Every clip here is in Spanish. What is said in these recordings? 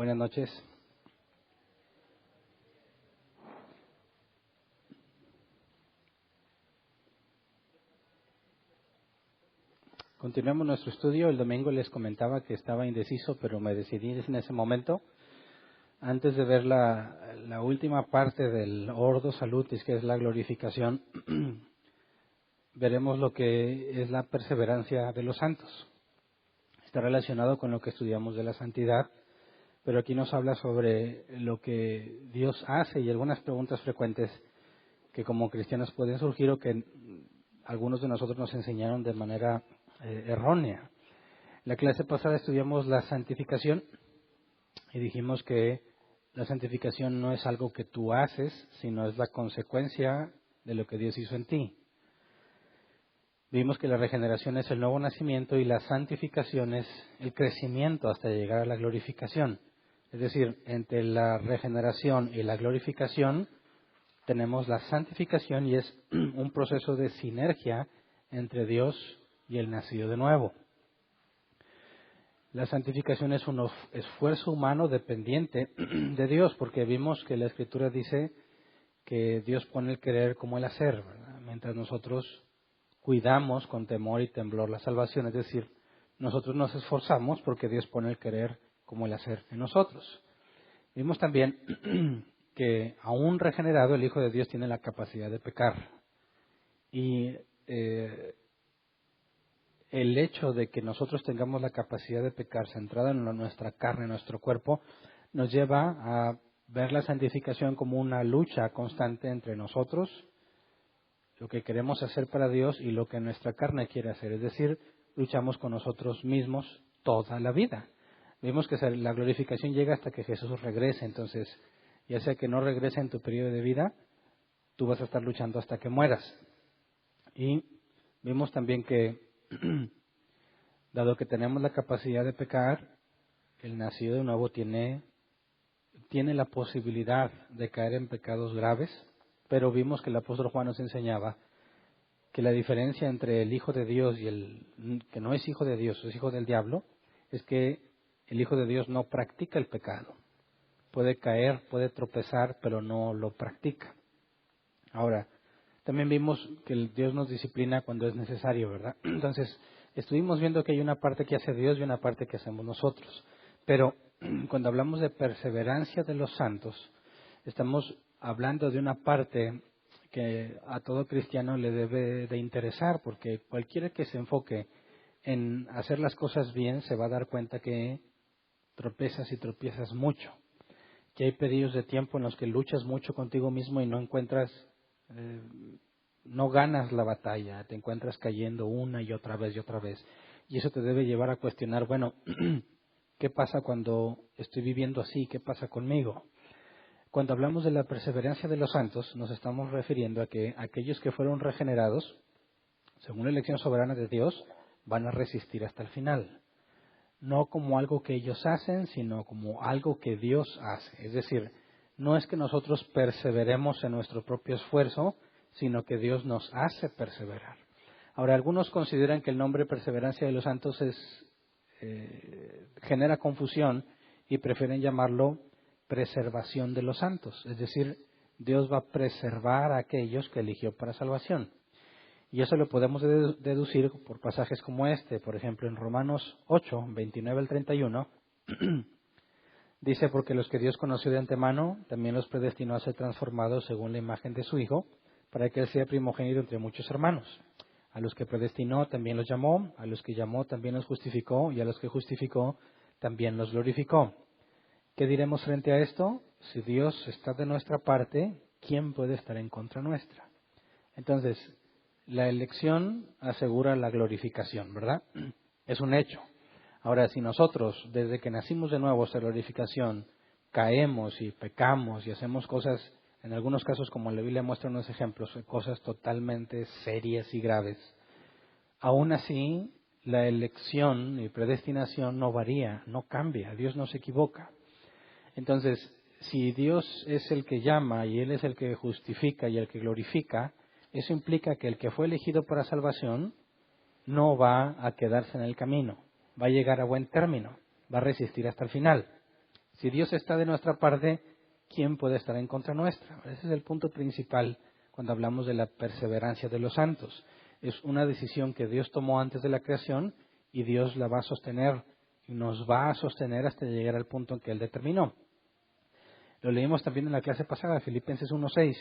Buenas noches. Continuamos nuestro estudio. El domingo les comentaba que estaba indeciso, pero me decidí en ese momento. Antes de ver la última parte del Ordo Salutis, que es la glorificación, veremos lo que es la perseverancia de los santos. Está relacionado con lo que estudiamos de la santidad, pero aquí nos habla sobre lo que Dios hace y algunas preguntas frecuentes que como cristianos pueden surgir o que algunos de nosotros nos enseñaron de manera errónea. La clase pasada estudiamos la santificación y dijimos que la santificación no es algo que tú haces, sino es la consecuencia de lo que Dios hizo en ti. Vimos que la regeneración es el nuevo nacimiento y la santificación es el crecimiento hasta llegar a la glorificación. Es decir, entre la regeneración y la glorificación tenemos la santificación y es un proceso de sinergia entre Dios y el nacido de nuevo. La santificación es un esfuerzo humano dependiente de Dios, porque vimos que la Escritura dice que Dios pone el querer como el hacer, ¿verdad? Mientras nosotros cuidamos con temor y temblor la salvación, es decir, nosotros nos esforzamos porque Dios pone el querer como el hacer en nosotros. Vimos también que aún regenerado el Hijo de Dios tiene la capacidad de pecar. Y el hecho de que nosotros tengamos la capacidad de pecar centrada en nuestra carne, en nuestro cuerpo, nos lleva a ver la santificación como una lucha constante entre nosotros, lo que queremos hacer para Dios y lo que nuestra carne quiere hacer. Es decir, luchamos con nosotros mismos toda la vida. Vimos que la glorificación llega hasta que Jesús regrese. Entonces, ya sea que no regrese en tu periodo de vida, tú vas a estar luchando hasta que mueras. Y vimos también que, dado que tenemos la capacidad de pecar, el nacido de nuevo tiene la posibilidad de caer en pecados graves, pero vimos que el apóstol Juan nos enseñaba que la diferencia entre el Hijo de Dios y el que no es Hijo de Dios, es hijo del diablo, es que el Hijo de Dios no practica el pecado. Puede caer, puede tropezar, pero no lo practica. Ahora, también vimos que Dios nos disciplina cuando es necesario, ¿verdad? Entonces, estuvimos viendo que hay una parte que hace Dios y una parte que hacemos nosotros. Pero cuando hablamos de perseverancia de los santos, estamos hablando de una parte que a todo cristiano le debe de interesar, porque cualquiera que se enfoque en hacer las cosas bien se va a dar cuenta que tropezas y tropiezas mucho, que hay periodos de tiempo en los que luchas mucho contigo mismo y no encuentras, no ganas la batalla, te encuentras cayendo una y otra vez, y eso te debe llevar a cuestionar, bueno, ¿qué pasa cuando estoy viviendo así? ¿Qué pasa conmigo? Cuando hablamos de la perseverancia de los santos, nos estamos refiriendo a que aquellos que fueron regenerados, según la elección soberana de Dios, van a resistir hasta el final. No como algo que ellos hacen, sino como algo que Dios hace. Es decir, no es que nosotros perseveremos en nuestro propio esfuerzo, sino que Dios nos hace perseverar. Ahora, algunos consideran que el nombre perseverancia de los santos genera confusión y prefieren llamarlo preservación de los santos. Es decir, Dios va a preservar a aquellos que eligió para salvación. Y eso lo podemos deducir por pasajes como este. Por ejemplo, en Romanos 8, 29 al 31, dice, porque los que Dios conoció de antemano, también los predestinó a ser transformados según la imagen de su Hijo, para que Él sea primogénito entre muchos hermanos. A los que predestinó, también los llamó, a los que llamó, también los justificó, y a los que justificó, también los glorificó. ¿Qué diremos frente a esto? Si Dios está de nuestra parte, ¿quién puede estar en contra nuestra? Entonces, la elección asegura la glorificación, ¿verdad? Es un hecho. Ahora, si nosotros, desde que nacimos de nuevo, esta glorificación, caemos y pecamos y hacemos cosas, en algunos casos, como la Biblia muestra unos ejemplos, cosas totalmente serias y graves, aún así, la elección y predestinación no varía, no cambia, Dios no se equivoca. Entonces, si Dios es el que llama y Él es el que justifica y el que glorifica, eso implica que el que fue elegido para salvación no va a quedarse en el camino, va a llegar a buen término, va a resistir hasta el final. Si Dios está de nuestra parte, ¿quién puede estar en contra nuestra? Ese es el punto principal cuando hablamos de la perseverancia de los santos. Es una decisión que Dios tomó antes de la creación y Dios la va a sostener y nos va a sostener hasta llegar al punto en que Él determinó. Lo leímos también en la clase pasada, Filipenses 1:6.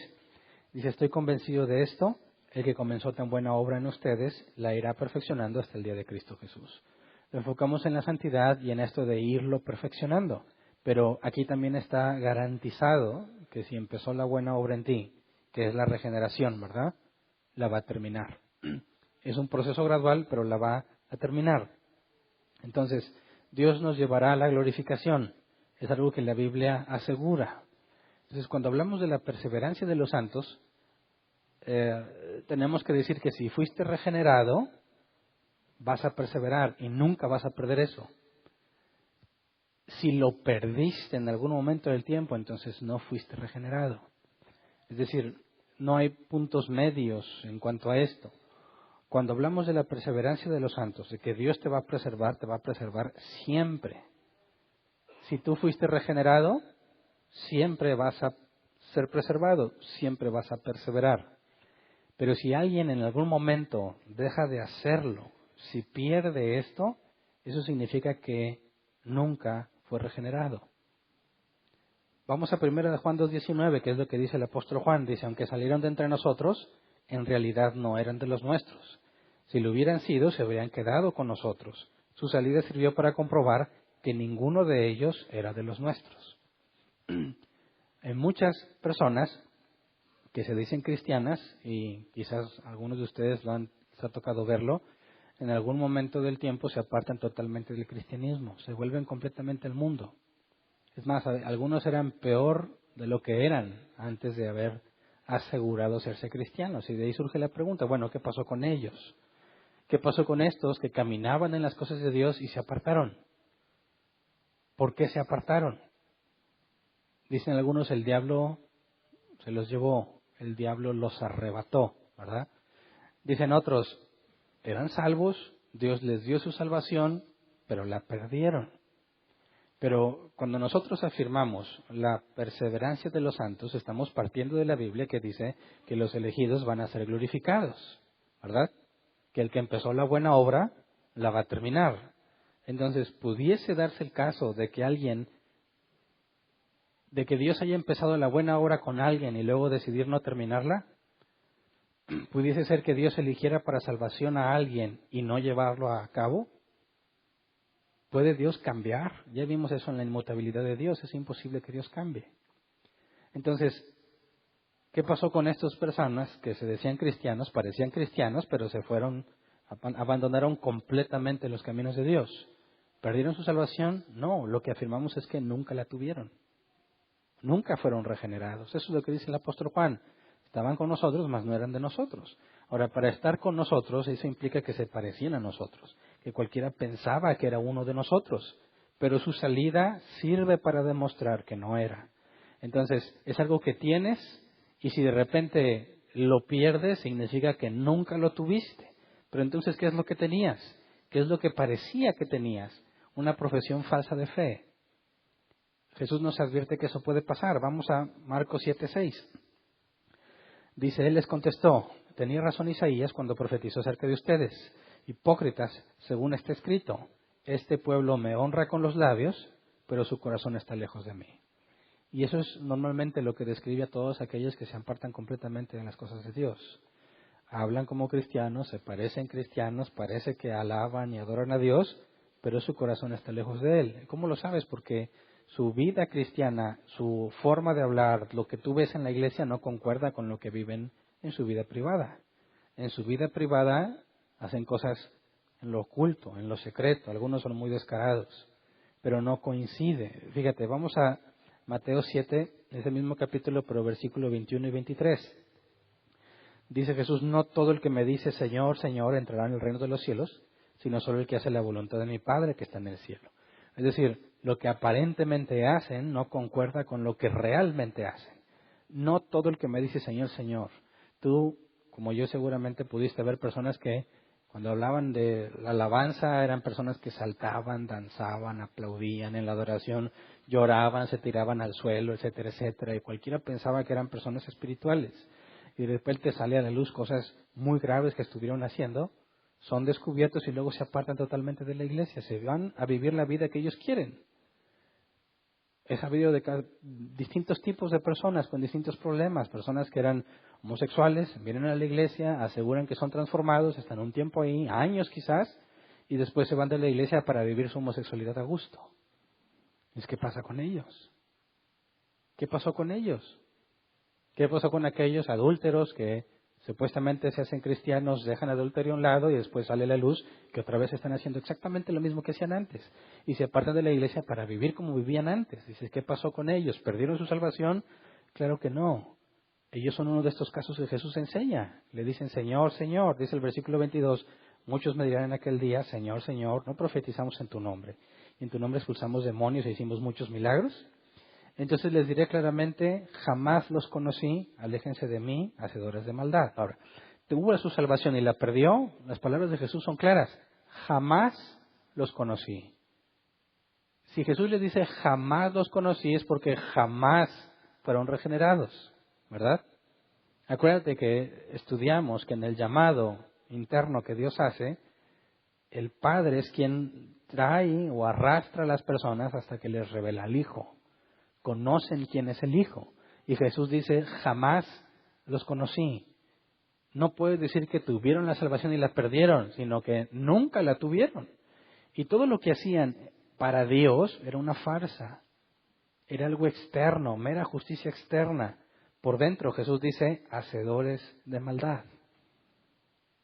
Dice, estoy convencido de esto, el que comenzó tan buena obra en ustedes la irá perfeccionando hasta el día de Cristo Jesús. Lo enfocamos en la santidad y en esto de irlo perfeccionando. Pero aquí también está garantizado que si empezó la buena obra en ti, que es la regeneración, ¿verdad? La va a terminar. Es un proceso gradual, pero la va a terminar. Entonces, Dios nos llevará a la glorificación. Es algo que la Biblia asegura. Entonces, cuando hablamos de la perseverancia de los santos, tenemos que decir que si fuiste regenerado, vas a perseverar y nunca vas a perder eso. Si lo perdiste en algún momento del tiempo, entonces no fuiste regenerado. Es decir, no hay puntos medios en cuanto a esto. Cuando hablamos de la perseverancia de los santos, de que Dios te va a preservar siempre. Si tú fuiste regenerado, siempre vas a ser preservado, siempre vas a perseverar. Pero si alguien en algún momento deja de hacerlo, si pierde esto, eso significa que nunca fue regenerado. Vamos a 1 Juan 2:19, que es lo que dice el apóstol Juan. Dice, aunque salieron de entre nosotros, en realidad no eran de los nuestros. Si lo hubieran sido, se habrían quedado con nosotros. Su salida sirvió para comprobar que ninguno de ellos era de los nuestros. Hay muchas personas que se dicen cristianas, y quizás algunos de ustedes les ha tocado verlo, en algún momento del tiempo se apartan totalmente del cristianismo, se vuelven completamente al mundo. Es más, algunos eran peor de lo que eran antes de haber asegurado serse cristianos. Y de ahí surge la pregunta, bueno, ¿qué pasó con ellos? ¿Qué pasó con estos que caminaban en las cosas de Dios y se apartaron? ¿Por qué se apartaron? Dicen algunos, el diablo se los llevó, el diablo los arrebató, ¿verdad? Dicen otros, eran salvos, Dios les dio su salvación, pero la perdieron. Pero cuando nosotros afirmamos la perseverancia de los santos, estamos partiendo de la Biblia que dice que los elegidos van a ser glorificados, ¿verdad? Que el que empezó la buena obra la va a terminar. Entonces, ¿pudiese darse el caso de que Dios haya empezado la buena obra con alguien y luego decidir no terminarla? ¿Pudiese ser que Dios eligiera para salvación a alguien y no llevarlo a cabo? ¿Puede Dios cambiar? Ya vimos eso en la inmutabilidad de Dios, es imposible que Dios cambie. Entonces, ¿qué pasó con estas personas que se decían cristianos, parecían cristianos, pero abandonaron completamente los caminos de Dios? ¿Perdieron su salvación? No, lo que afirmamos es que nunca la tuvieron. Nunca fueron regenerados. Eso es lo que dice el apóstol Juan. Estaban con nosotros, mas no eran de nosotros. Ahora, para estar con nosotros, eso implica que se parecían a nosotros, que cualquiera pensaba que era uno de nosotros, pero su salida sirve para demostrar que no era. Entonces, es algo que tienes y si de repente lo pierdes, significa que nunca lo tuviste. Pero entonces, ¿qué es lo que tenías? ¿Qué es lo que parecía que tenías? Una profesión falsa de fe. Jesús nos advierte que eso puede pasar. Vamos a Marcos 7:6. Dice, Él les contestó, tenía razón Isaías cuando profetizó acerca de ustedes. Hipócritas, según está escrito, este pueblo me honra con los labios, pero su corazón está lejos de mí. Y eso es normalmente lo que describe a todos aquellos que se apartan completamente de las cosas de Dios. Hablan como cristianos, se parecen cristianos, parece que alaban y adoran a Dios, pero su corazón está lejos de Él. ¿Cómo lo sabes? Porque su vida cristiana, su forma de hablar, lo que tú ves en la iglesia no concuerda con lo que viven en su vida privada. En su vida privada hacen cosas en lo oculto, en lo secreto. Algunos son muy descarados, pero no coincide. Fíjate, vamos a Mateo 7, ese mismo capítulo, pero versículo 21 y 23. Dice Jesús, no todo el que me dice Señor, Señor entrará en el reino de los cielos, sino solo el que hace la voluntad de mi Padre que está en el cielo. Es decir, lo que aparentemente hacen no concuerda con lo que realmente hacen. No todo el que me dice Señor, Señor. Tú, como yo seguramente pudiste ver personas que cuando hablaban de la alabanza eran personas que saltaban, danzaban, aplaudían en la adoración. lloraban, se tiraban al suelo, etcétera, etcétera, y cualquiera pensaba que eran personas espirituales. Y de repente sale a la luz cosas muy graves que estuvieron haciendo, son descubiertos y luego se apartan totalmente de la iglesia, se van a vivir la vida que ellos quieren. He sabido de distintos tipos de personas con distintos problemas, personas que eran homosexuales, vienen a la iglesia, aseguran que son transformados, están un tiempo ahí, años quizás, y después se van de la iglesia para vivir su homosexualidad a gusto. ¿Qué pasa con ellos? ¿Qué pasó con ellos? ¿Qué pasó con aquellos adúlteros que supuestamente se hacen cristianos, dejan adulterio a un lado y después sale la luz que otra vez están haciendo exactamente lo mismo que hacían antes y se apartan de la iglesia para vivir como vivían antes? Dices, ¿qué pasó con ellos? ¿Perdieron su salvación? Claro que no. Ellos son uno de estos casos que Jesús enseña. Le dicen, Señor, Señor, dice el versículo 22, muchos me dirán en aquel día, Señor, Señor, no profetizamos en tu nombre. Y en tu nombre expulsamos demonios e hicimos muchos milagros. Entonces les diré claramente, jamás los conocí, aléjense de mí, hacedores de maldad. Ahora, tuvo su salvación y la perdió, las palabras de Jesús son claras, jamás los conocí. Si Jesús les dice jamás los conocí es porque jamás fueron regenerados, ¿verdad? Acuérdate que estudiamos que en el llamado interno que Dios hace, el Padre es quien trae o arrastra a las personas hasta que les revela al Hijo. Conocen quién es el Hijo. Y Jesús dice, jamás los conocí. No puedes decir que tuvieron la salvación y la perdieron, sino que nunca la tuvieron. Y todo lo que hacían para Dios era una farsa. Era algo externo, mera justicia externa. Por dentro Jesús dice, hacedores de maldad.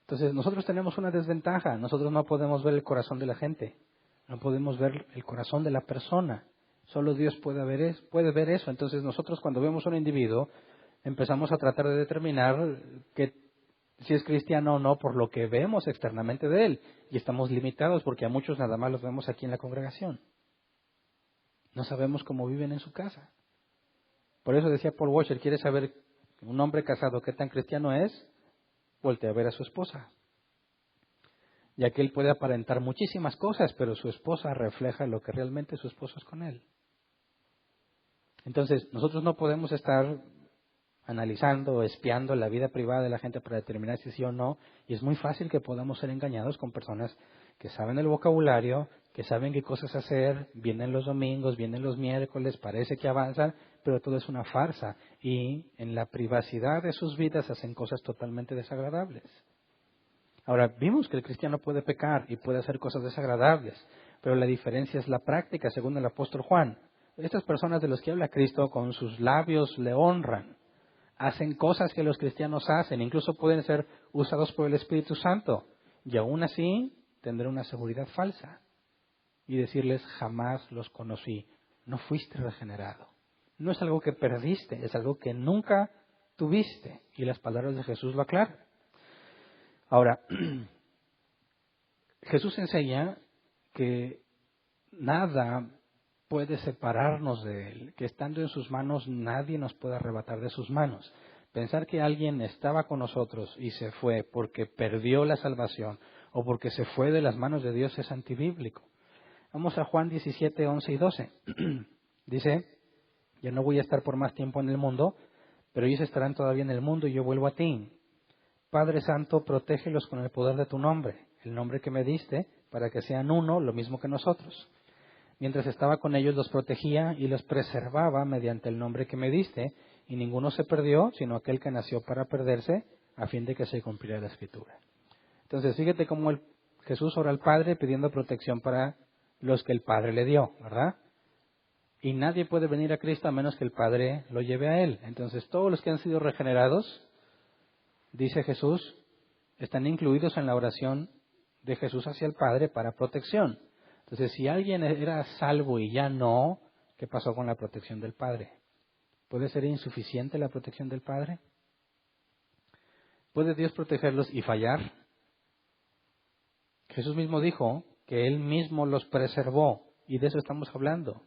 Entonces nosotros tenemos una desventaja. Nosotros no podemos ver el corazón de la gente. No podemos ver el corazón de la persona. Solo Dios puede ver eso. Entonces nosotros cuando vemos a un individuo empezamos a tratar de determinar si es cristiano o no por lo que vemos externamente de él. Y estamos limitados porque a muchos nada más los vemos aquí en la congregación. No sabemos cómo viven en su casa. Por eso decía Paul Washer, ¿quiere saber un hombre casado qué tan cristiano es? Voltea a ver a su esposa. Ya que él puede aparentar muchísimas cosas, pero su esposa refleja lo que realmente su esposo es con él. Entonces, nosotros no podemos estar analizando o espiando la vida privada de la gente para determinar si sí o no, y es muy fácil que podamos ser engañados con personas que saben el vocabulario, que saben qué cosas hacer, vienen los domingos, vienen los miércoles, parece que avanzan, pero todo es una farsa, y en la privacidad de sus vidas hacen cosas totalmente desagradables. Ahora, vimos que el cristiano puede pecar y puede hacer cosas desagradables, pero la diferencia es la práctica, según el apóstol Juan. Estas personas de las que habla Cristo con sus labios le honran, hacen cosas que los cristianos hacen, incluso pueden ser usados por el Espíritu Santo, y aún así tendré una seguridad falsa y decirles jamás los conocí, no fuiste regenerado. No es algo que perdiste, es algo que nunca tuviste, y las palabras de Jesús lo aclaran. Ahora, Jesús enseña que nada puede separarnos de Él, que estando en sus manos nadie nos puede arrebatar de sus manos. Pensar que alguien estaba con nosotros y se fue porque perdió la salvación o porque se fue de las manos de Dios es antibíblico. Vamos a Juan 17, 11 y 12. Dice, yo no voy a estar por más tiempo en el mundo, pero ellos estarán todavía en el mundo y yo vuelvo a ti. Padre Santo, protégelos con el poder de tu nombre, el nombre que me diste, para que sean uno, lo mismo que nosotros. Mientras estaba con ellos los protegía y los preservaba mediante el nombre que me diste, y ninguno se perdió, sino aquel que nació para perderse, a fin de que se cumpliera la Escritura. Entonces, fíjate cómo Jesús ora al Padre pidiendo protección para los que el Padre le dio, ¿verdad? Y nadie puede venir a Cristo a menos que el Padre lo lleve a Él. Entonces, todos los que han sido regenerados, dice Jesús, están incluidos en la oración de Jesús hacia el Padre para protección. Entonces, si alguien era salvo y ya no, ¿qué pasó con la protección del Padre? ¿Puede ser insuficiente la protección del Padre? ¿Puede Dios protegerlos y fallar? Jesús mismo dijo que Él mismo los preservó, y de eso estamos hablando,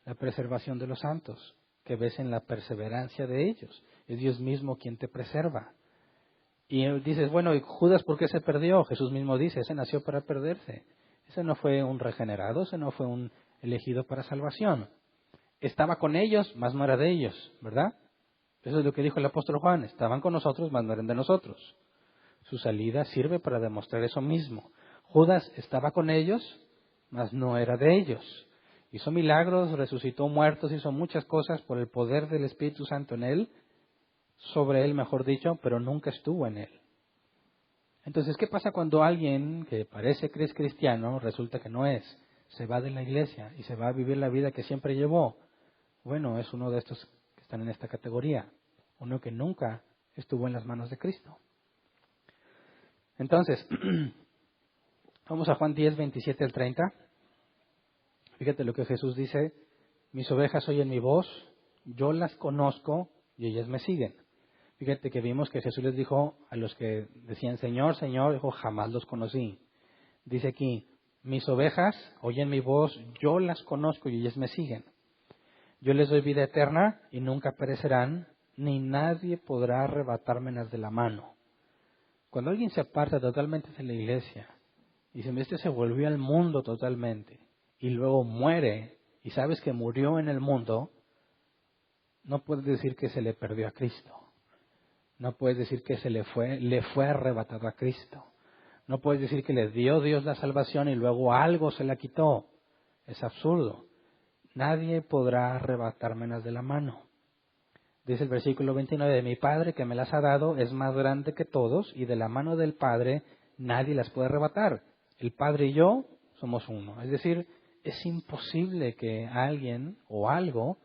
la preservación de los santos, que ves en la perseverancia de ellos. Es Dios mismo quien te preserva. Y dices, bueno, ¿y Judas por qué se perdió? Jesús mismo dice, ese nació para perderse. Ese no fue un regenerado, ese no fue un elegido para salvación. estaba con ellos, mas no era de ellos, ¿verdad? Eso es lo que dijo el apóstol Juan, estaban con nosotros, mas no eran de nosotros. Su salida sirve para demostrar eso mismo. Judas estaba con ellos, mas no era de ellos. Hizo milagros, resucitó muertos, hizo muchas cosas por el poder del Espíritu Santo en él, sobre él, mejor dicho, pero nunca estuvo en él. Entonces, ¿qué pasa cuando alguien que parece que es cristiano resulta que no es? Se va de la iglesia y se va a vivir la vida que siempre llevó. Bueno, es uno de estos que están en esta categoría, uno que nunca estuvo en las manos de Cristo. Entonces, vamos a Juan 10, 27 al 30. Fíjate lo que Jesús dice: mis ovejas oyen mi voz, yo las conozco y ellas me siguen. Fíjate que vimos que Jesús les dijo a los que decían Señor, Señor, dijo, jamás los conocí. Dice aquí, mis ovejas oyen mi voz, yo las conozco y ellas me siguen. Yo les doy vida eterna y nunca perecerán, ni nadie podrá arrebatármelas de la mano. Cuando alguien se aparta totalmente de la iglesia y se volvió al mundo totalmente y luego muere y sabes que murió en el mundo, no puedes decir que se le perdió a Cristo. No puedes decir que le fue arrebatado a Cristo. No puedes decir que le dio Dios la salvación y luego algo se la quitó. Es absurdo. Nadie podrá arrebatármelas de la mano. Dice el versículo 29, de mi Padre que me las ha dado es más grande que todos y de la mano del Padre nadie las puede arrebatar. El Padre y yo somos uno. Es decir, es imposible que alguien o algo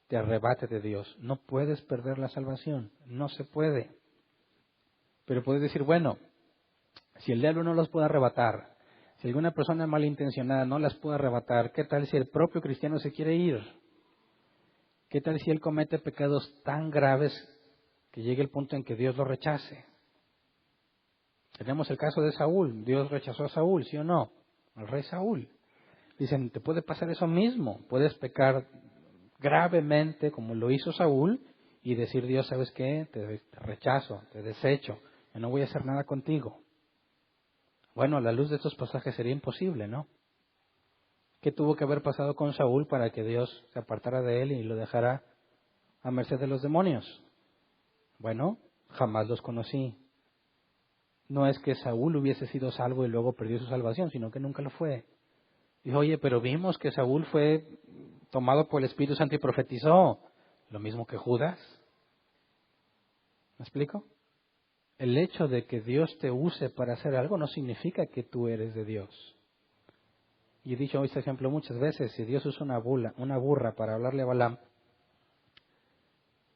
te arrebate de Dios. No puedes perder la salvación. No se puede. Pero puedes decir, bueno, si el diablo no los puede arrebatar, si alguna persona malintencionada no las puede arrebatar, ¿qué tal si el propio cristiano se quiere ir? ¿Qué tal si él comete pecados tan graves que llegue el punto en que Dios lo rechace? Tenemos el caso de Saúl. Dios rechazó a Saúl, ¿sí o no? Al rey Saúl. Dicen, te puede pasar eso mismo. Puedes pecar gravemente como lo hizo Saúl y decir, Dios, ¿sabes qué? Te rechazo, te desecho. Yo no voy a hacer nada contigo. Bueno, a la luz de estos pasajes sería imposible, ¿no? ¿Qué tuvo que haber pasado con Saúl para que Dios se apartara de él y lo dejara a merced de los demonios? Bueno, jamás los conocí. No es que Saúl hubiese sido salvo y luego perdió su salvación, sino que nunca lo fue. Dijo, oye, pero vimos que Saúl fue tomado por el Espíritu Santo y profetizó. Lo mismo que Judas. ¿Me explico? El hecho de que Dios te use para hacer algo no significa que tú eres de Dios. Y he dicho este ejemplo muchas veces, si Dios usa una burra para hablarle a Balaam,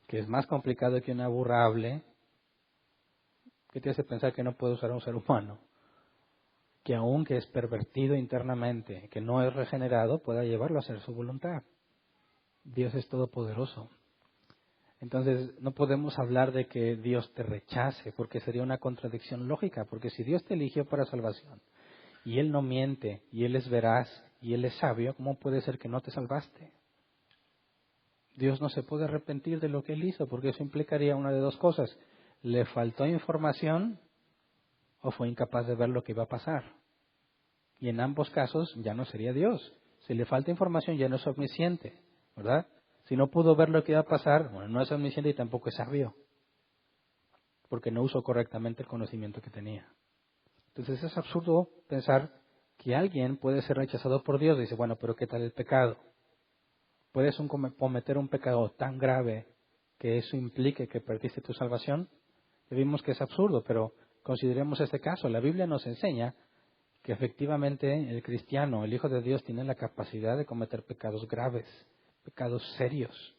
que es más complicado que una burra hable, ¿qué te hace pensar que no puede usar a un ser humano? Que aunque es pervertido internamente, que no es regenerado, pueda llevarlo a hacer su voluntad. Dios es todopoderoso. Entonces no podemos hablar de que Dios te rechace, porque sería una contradicción lógica, porque si Dios te eligió para salvación, y Él no miente, y Él es veraz, y Él es sabio, ¿cómo puede ser que no te salvaste? Dios no se puede arrepentir de lo que Él hizo, porque eso implicaría una de dos cosas. ¿Le faltó información o fue incapaz de ver lo que iba a pasar? Y en ambos casos ya no sería Dios. Si le falta información ya no es omnisciente, ¿verdad? Si no pudo ver lo que iba a pasar, bueno, no es omnisciente y tampoco es sabio, porque no usó correctamente el conocimiento que tenía. Entonces es absurdo pensar que alguien puede ser rechazado por Dios. Dice, bueno, pero ¿qué tal el pecado? ¿Puedes cometer un pecado tan grave que eso implique que perdiste tu salvación? Ya vimos que es absurdo, pero consideremos este caso. La Biblia nos enseña que efectivamente el cristiano, el Hijo de Dios, tiene la capacidad de cometer pecados graves, pecados serios.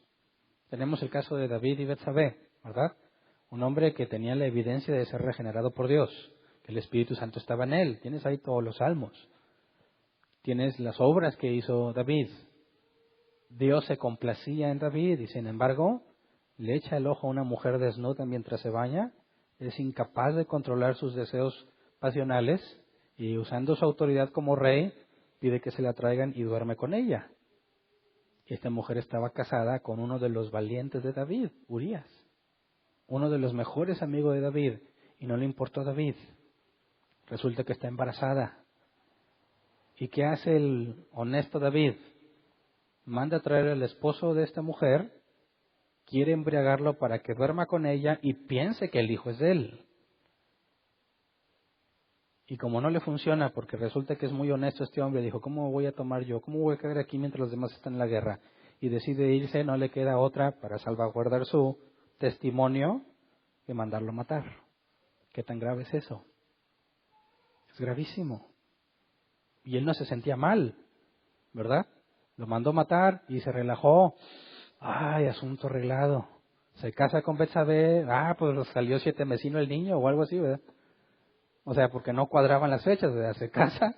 Tenemos el caso de David y Betsabé, ¿verdad? Un hombre que tenía la evidencia de ser regenerado por Dios, que el Espíritu Santo estaba en él. Tienes ahí todos los salmos. Tienes las obras que hizo David. Dios se complacía en David y sin embargo le echa el ojo a una mujer desnuda mientras se baña. Es incapaz de controlar sus deseos pasionales y usando su autoridad como rey pide que se la traigan y duerme con ella. Esta mujer estaba casada con uno de los valientes de David, Urías, uno de los mejores amigos de David, y no le importó a David. Resulta que está embarazada. ¿Y qué hace el honesto David? manda a traer al esposo de esta mujer, quiere embriagarlo para que duerma con ella y piense que el hijo es de él. Y como no le funciona, porque resulta que es muy honesto este hombre, dijo, ¿cómo voy a tomar yo? ¿Cómo voy a quedar aquí mientras los demás están en la guerra? Y decide irse, no le queda otra para salvaguardar su testimonio que mandarlo matar. ¿Qué tan grave es eso? Es gravísimo. Y él no se sentía mal, ¿verdad? Lo mandó matar y se relajó. Ay, asunto arreglado. Se casa con Betsabé. Pues salió 7 mesino el niño o algo así, ¿verdad? O sea, porque no cuadraban las fechas, ¿verdad? Se casa.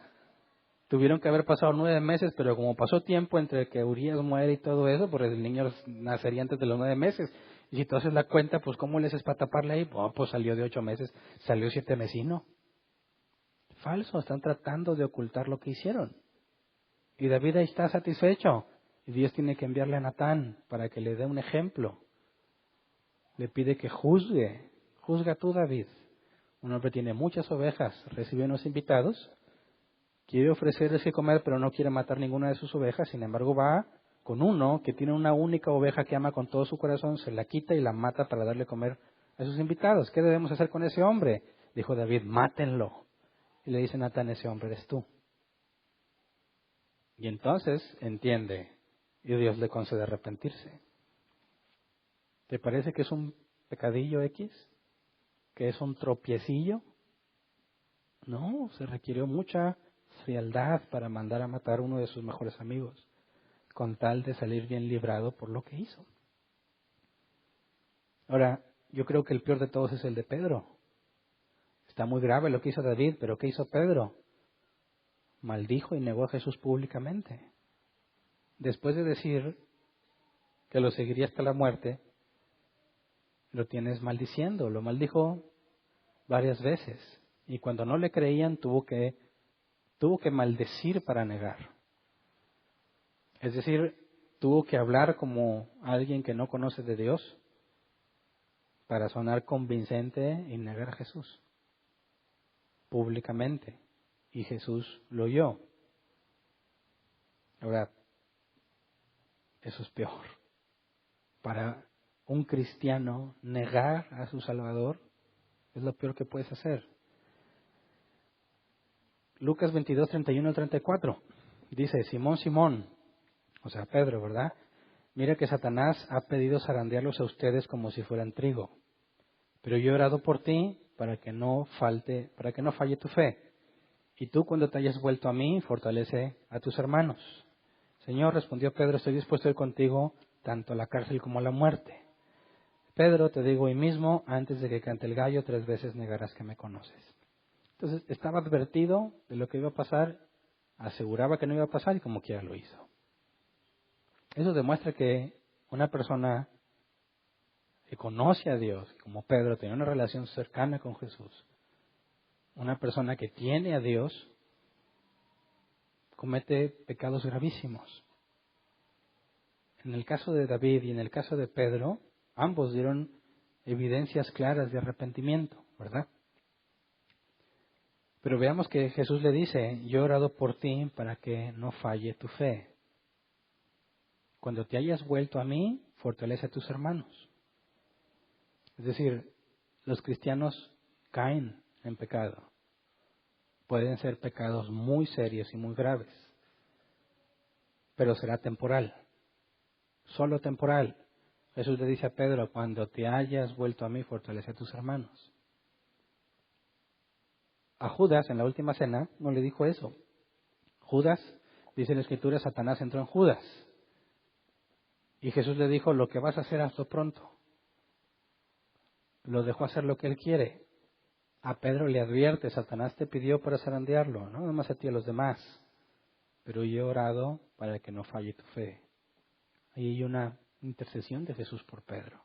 Tuvieron que haber pasado 9 meses, pero como pasó tiempo entre que Urias muere y todo eso, pues el niño nacería antes de los 9 meses. Y si tú haces la cuenta, pues ¿cómo le haces para taparle ahí? Pues salió de 8 meses, salió 7 mesino. Falso, están tratando de ocultar lo que hicieron. Y David ahí está satisfecho. Y Dios tiene que enviarle a Natán para que le dé un ejemplo. Le pide que juzgue. Juzga tú, David. Un hombre tiene muchas ovejas, recibe unos invitados, quiere ofrecerles que comer, pero no quiere matar ninguna de sus ovejas. Sin embargo, va con uno que tiene una única oveja que ama con todo su corazón, se la quita y la mata para darle comer a sus invitados. ¿Qué debemos hacer con ese hombre? Dijo David, mátenlo. Y le dice Natán, ese hombre eres tú. Y entonces entiende y Dios le concede arrepentirse. ¿Te parece que es un pecadillo X? ¿Que es un tropiecillo? No, se requirió mucha frialdad para mandar a matar a uno de sus mejores amigos, con tal de salir bien librado por lo que hizo. Ahora, yo creo que el peor de todos es el de Pedro. Está muy grave lo que hizo David, pero ¿qué hizo Pedro? Maldijo y negó a Jesús públicamente. Después de decir que lo seguiría hasta la muerte, lo tienes maldiciendo. Lo maldijo varias veces. Y cuando no le creían, tuvo que maldecir para negar. Es decir, tuvo que hablar como alguien que no conoce de Dios para sonar convincente y negar a Jesús públicamente. Y Jesús lo oyó. Ahora, eso es peor. Para un cristiano, negar a su Salvador es lo peor que puedes hacer. Lucas 22, 31 al 34. Dice, Simón, Simón, o sea, Pedro, ¿verdad? Mira que Satanás ha pedido zarandearlos a ustedes como si fueran trigo. Pero yo he orado por ti para que no falle tu fe. Y tú, cuando te hayas vuelto a mí, fortalece a tus hermanos. Señor, respondió Pedro, estoy dispuesto a ir contigo tanto a la cárcel como a la muerte. Pedro, te digo hoy mismo, antes de que cante el gallo, 3 veces negarás que me conoces. Entonces, estaba advertido de lo que iba a pasar, aseguraba que no iba a pasar y como quiera lo hizo. Eso demuestra que una persona que conoce a Dios, como Pedro, tiene una relación cercana con Jesús, una persona que tiene a Dios, comete pecados gravísimos. En el caso de David y en el caso de Pedro, ambos dieron evidencias claras de arrepentimiento, ¿verdad? Pero veamos que Jesús le dice, yo he orado por ti para que no falle tu fe. Cuando te hayas vuelto a mí, fortalece a tus hermanos. Es decir, los cristianos caen en pecado. Pueden ser pecados muy serios y muy graves, pero será temporal, solo temporal. Jesús le dice a Pedro, cuando te hayas vuelto a mí, fortalece a tus hermanos. A Judas, en la última cena, no le dijo eso. Judas, dice la Escritura, Satanás entró en Judas. Y Jesús le dijo, lo que vas a hacer, hazlo pronto. Lo dejó hacer lo que él quiere. A Pedro le advierte, Satanás te pidió para zarandearlo, no nomás a ti, a los demás. Pero yo he orado para que no falle tu fe. Ahí hay una intercesión de Jesús por Pedro.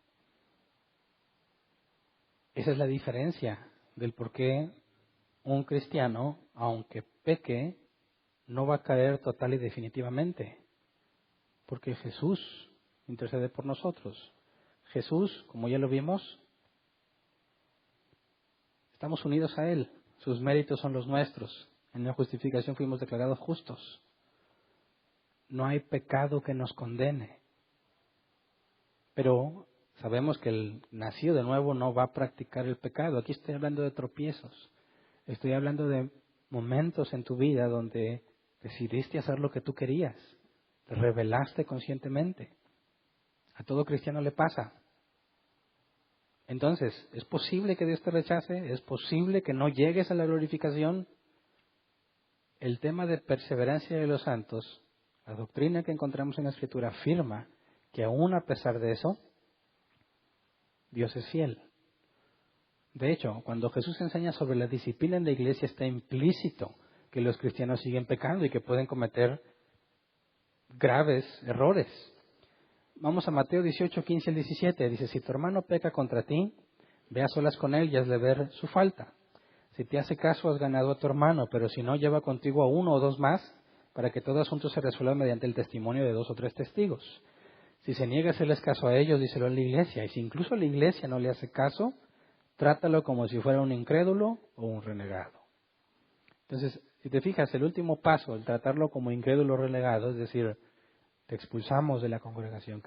Esa es la diferencia del por qué un cristiano, aunque peque, no va a caer total y definitivamente. Porque Jesús intercede por nosotros. Jesús, como ya lo vimos, estamos unidos a Él. Sus méritos son los nuestros. En la justificación fuimos declarados justos. no hay pecado que nos condene. Pero sabemos que el nacido de nuevo no va a practicar el pecado. Aquí estoy hablando de tropiezos. Estoy hablando de momentos en tu vida donde decidiste hacer lo que tú querías. Te rebelaste conscientemente. A todo cristiano le pasa. Entonces, ¿es posible que Dios te rechace? ¿Es posible que no llegues a la glorificación? El tema de perseverancia de los santos, la doctrina que encontramos en la Escritura afirma que aún a pesar de eso, Dios es fiel. De hecho, cuando Jesús enseña sobre la disciplina en la iglesia, está implícito que los cristianos siguen pecando y que pueden cometer graves errores. Vamos a Mateo 18, 15 al 17. Dice, si tu hermano peca contra ti, ve a solas con él y hazle ver su falta. Si te hace caso, has ganado a tu hermano, pero si no, lleva contigo a uno o dos más, para que todo asunto se resuelva mediante el testimonio de 2 o 3 testigos. Si se niega a hacerles caso a ellos, díselo a la iglesia. Y si incluso la iglesia no le hace caso, trátalo como si fuera un incrédulo o un renegado. Entonces, si te fijas, el último paso, el tratarlo como incrédulo o renegado, es decir, te expulsamos de la congregación,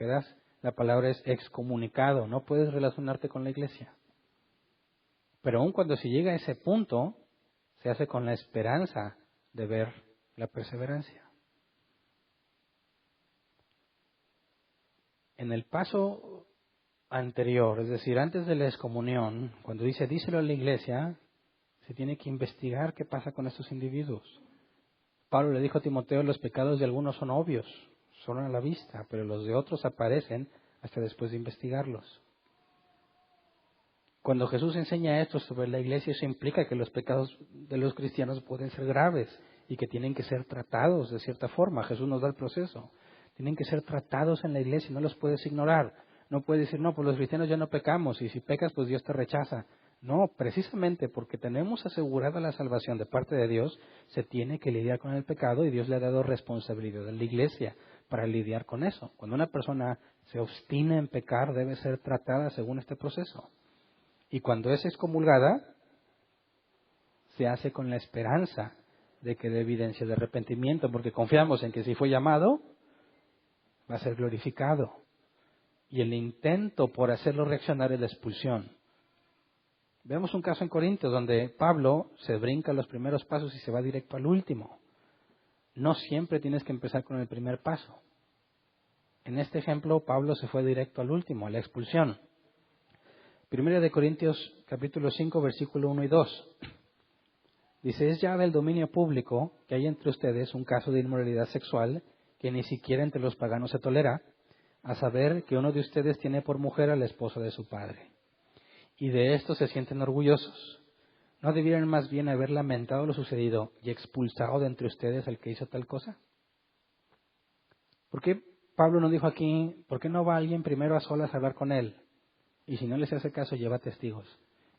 la palabra es excomunicado, no puedes relacionarte con la iglesia. Pero aun cuando se llega a ese punto, se hace con la esperanza de ver la perseverancia. En el paso anterior, es decir, antes de la excomunión, cuando dice díselo a la iglesia, se tiene que investigar qué pasa con estos individuos. Pablo le dijo a Timoteo, los pecados de algunos son obvios, son a la vista, pero los de otros aparecen hasta después de investigarlos. Cuando Jesús enseña esto sobre la iglesia, eso implica que los pecados de los cristianos pueden ser graves y que tienen que ser tratados de cierta forma. Jesús nos da el proceso. Tienen que ser tratados en la iglesia, no los puedes ignorar. No puedes decir, no, pues los cristianos ya no pecamos y si pecas, pues Dios te rechaza. No, precisamente porque tenemos asegurada la salvación de parte de Dios, se tiene que lidiar con el pecado y Dios le ha dado responsabilidad a la iglesia para lidiar con eso. Cuando una persona se obstina en pecar, debe ser tratada según este proceso. Y cuando es excomulgada, se hace con la esperanza de que dé evidencia de arrepentimiento, porque confiamos en que si fue llamado, va a ser glorificado. Y el intento por hacerlo reaccionar es la expulsión. Vemos un caso en Corintios donde Pablo se brinca los primeros pasos y se va directo al último. No siempre tienes que empezar con el primer paso. En este ejemplo, Pablo se fue directo al último, a la expulsión. Primera de Corintios capítulo 5, versículo 1 y 2. Dice, es ya del dominio público que hay entre ustedes un caso de inmoralidad sexual que ni siquiera entre los paganos se tolera, a saber que uno de ustedes tiene por mujer a la esposa de su padre. Y de esto se sienten orgullosos. ¿No debieran más bien haber lamentado lo sucedido y expulsado de entre ustedes al que hizo tal cosa? ¿Por qué Pablo no dijo aquí, por qué no va alguien primero a solas a hablar con él? Y si no les hace caso, lleva testigos.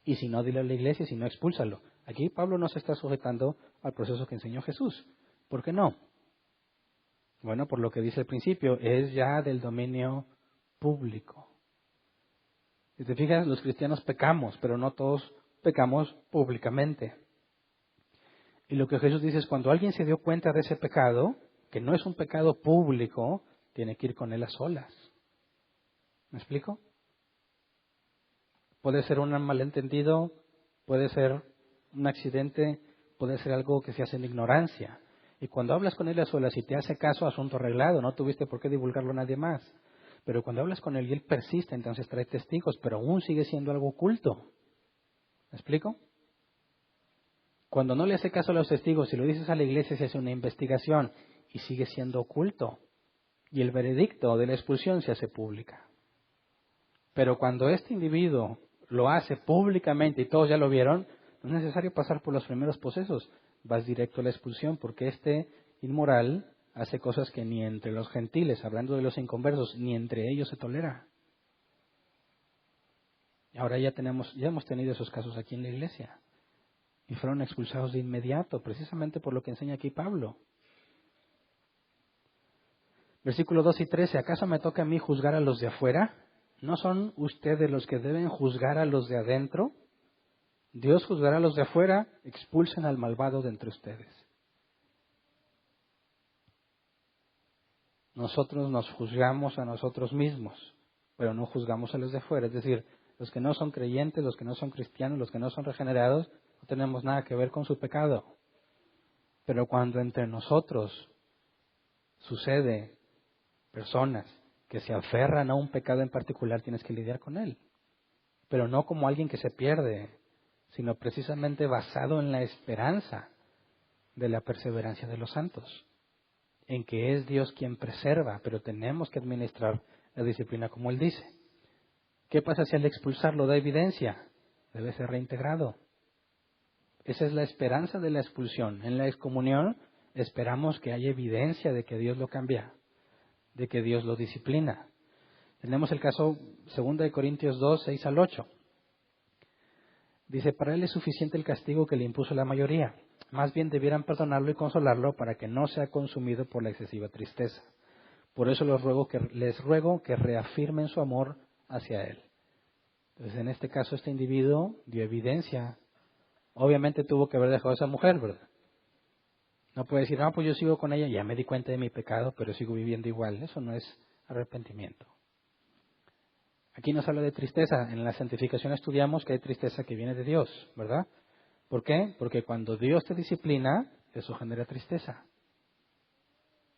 Y si no, dile a la iglesia, y si no, expúlsalo. Aquí Pablo no se está sujetando al proceso que enseñó Jesús. ¿Por qué no? Bueno, por lo que dice al principio, es ya del dominio público. Si te fijas, los cristianos pecamos, pero no todos pecamos públicamente. Y lo que Jesús dice es, cuando alguien se dio cuenta de ese pecado, que no es un pecado público, tiene que ir con él a solas. ¿Me explico? Puede ser un malentendido, puede ser un accidente, puede ser algo que se hace en ignorancia. Y cuando hablas con él a solas y te hace caso, asunto arreglado, no tuviste por qué divulgarlo a nadie más. Pero cuando hablas con él y él persiste, entonces trae testigos, pero aún sigue siendo algo oculto. ¿Me explico? Cuando no le hace caso a los testigos y lo dices a la iglesia, se hace una investigación y sigue siendo oculto. Y el veredicto de la expulsión se hace pública. Pero cuando este individuo lo hace públicamente y todos ya lo vieron, no es necesario pasar por los primeros procesos. Vas directo a la expulsión porque este inmoral hace cosas que ni entre los gentiles, hablando de los inconversos, ni entre ellos se tolera. Y ahora ya hemos tenido esos casos aquí en la iglesia. Y fueron expulsados de inmediato, precisamente por lo que enseña aquí Pablo. Versículo 2 y 13. ¿Acaso me toca a mí juzgar a los de afuera? ¿No son ustedes los que deben juzgar a los de adentro? Dios juzgará a los de afuera, expulsen al malvado de entre ustedes. nosotros nos juzgamos a nosotros mismos, pero no juzgamos a los de afuera. Es decir, los que no son creyentes, los que no son cristianos, los que no son regenerados, no tenemos nada que ver con su pecado. Pero cuando entre nosotros sucede personas que se aferran a un pecado en particular, tienes que lidiar con él. Pero no como alguien que se pierde, sino precisamente basado en la esperanza de la perseverancia de los santos, en que es Dios quien preserva, pero tenemos que administrar la disciplina como Él dice. ¿Qué pasa si al expulsarlo da evidencia? Debe ser reintegrado. Esa es la esperanza de la expulsión. En la excomunión esperamos que haya evidencia de que Dios lo cambia, de que Dios lo disciplina. Tenemos el caso 2 Corintios 2, 6 al 8. Dice, para él es suficiente el castigo que le impuso la mayoría. Más bien debieran perdonarlo y consolarlo para que no sea consumido por la excesiva tristeza. Por eso les ruego que reafirmen su amor hacia él. Entonces, en este caso, este individuo dio evidencia. Obviamente tuvo que haber dejado a esa mujer, ¿verdad? No puede decir, no, pues yo sigo con ella, ya me di cuenta de mi pecado, pero sigo viviendo igual. Eso no es arrepentimiento. Aquí nos habla de tristeza. En la santificación estudiamos que hay tristeza que viene de Dios, ¿verdad? ¿Por qué? Porque cuando Dios te disciplina, eso genera tristeza.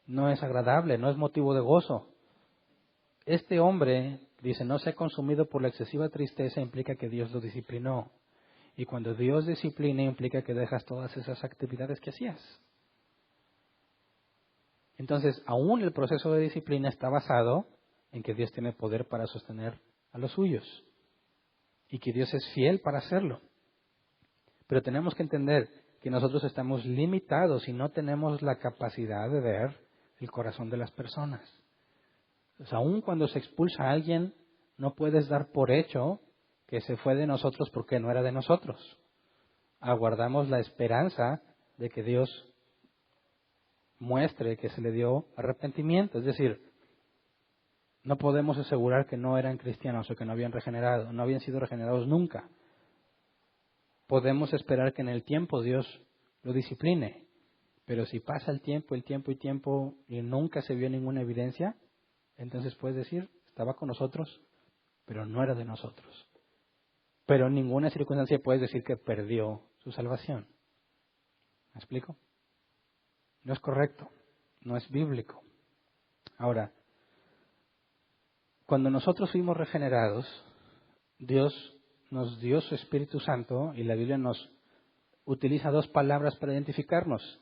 No es agradable, no es motivo de gozo. Este hombre, dice, no se ha consumido por la excesiva tristeza, implica que Dios lo disciplinó. Y cuando Dios disciplina, implica que dejas todas esas actividades que hacías. Entonces, aún el proceso de disciplina está basado en que Dios tiene poder para sostener a los suyos y que Dios es fiel para hacerlo. Pero tenemos que entender que nosotros estamos limitados y no tenemos la capacidad de ver el corazón de las personas. Pues aún cuando se expulsa a alguien, no puedes dar por hecho que se fue de nosotros porque no era de nosotros. Aguardamos la esperanza de que Dios muestre que se le dio arrepentimiento. Es decir, no podemos asegurar que no eran cristianos o que no habían regenerado, no habían sido regenerados nunca. Podemos esperar que en el tiempo Dios lo discipline, pero si pasa el tiempo y nunca se vio ninguna evidencia, entonces puedes decir, estaba con nosotros, pero no era de nosotros. Pero en ninguna circunstancia puedes decir que perdió su salvación. ¿Me explico? No es correcto, no es bíblico. Ahora, cuando nosotros fuimos regenerados, Dios nos dio su Espíritu Santo y la Biblia nos utiliza dos palabras para identificarnos.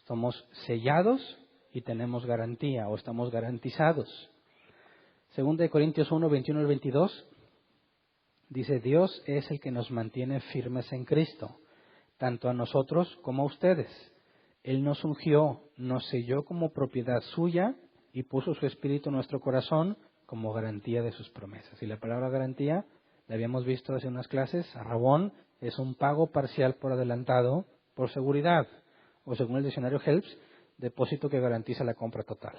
Somos sellados y tenemos garantía o estamos garantizados. 2 Corintios 1, 21 al 22 dice, Dios es el que nos mantiene firmes en Cristo, tanto a nosotros como a ustedes. Él nos ungió, nos selló como propiedad suya y puso su Espíritu en nuestro corazón como garantía de sus promesas. Y la palabra garantía, la habíamos visto hace unas clases, Rabón, es un pago parcial por adelantado por seguridad, o según el diccionario Helps, depósito que garantiza la compra total.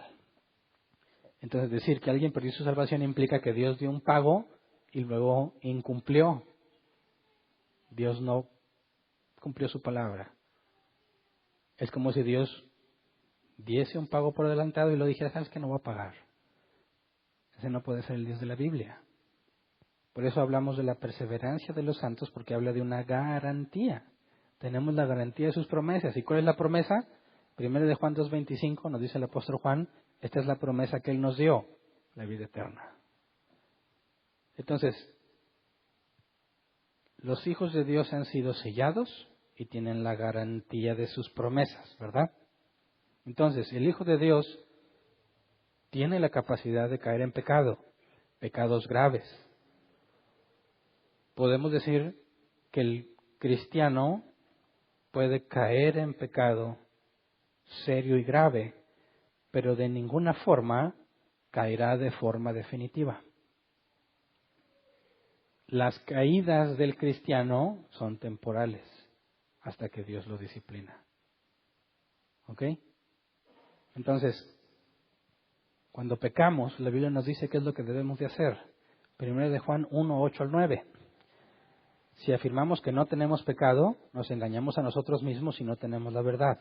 Entonces, decir que alguien perdió su salvación implica que Dios dio un pago y luego incumplió. Dios no cumplió su palabra. Es como si Dios diese un pago por adelantado y lo dijera, ¿sabes qué? No voy a pagar. Ese no puede ser el Dios de la Biblia. Por eso hablamos de la perseverancia de los santos, porque habla de una garantía. Tenemos la garantía de sus promesas. ¿Y cuál es la promesa? 1 de Juan 2:25 nos dice el apóstol Juan, esta es la promesa que Él nos dio, la vida eterna. Entonces, los hijos de Dios han sido sellados y tienen la garantía de sus promesas, ¿verdad? Entonces, el Hijo de Dios tiene la capacidad de caer en pecado, pecados graves. Podemos decir que el cristiano puede caer en pecado serio y grave, pero de ninguna forma caerá de forma definitiva. Las caídas del cristiano son temporales hasta que Dios lo disciplina. ¿Ok? Entonces, cuando pecamos, la Biblia nos dice qué es lo que debemos de hacer. 1 de Juan 1, 8 al 9. Si afirmamos que no tenemos pecado, nos engañamos a nosotros mismos y no tenemos la verdad.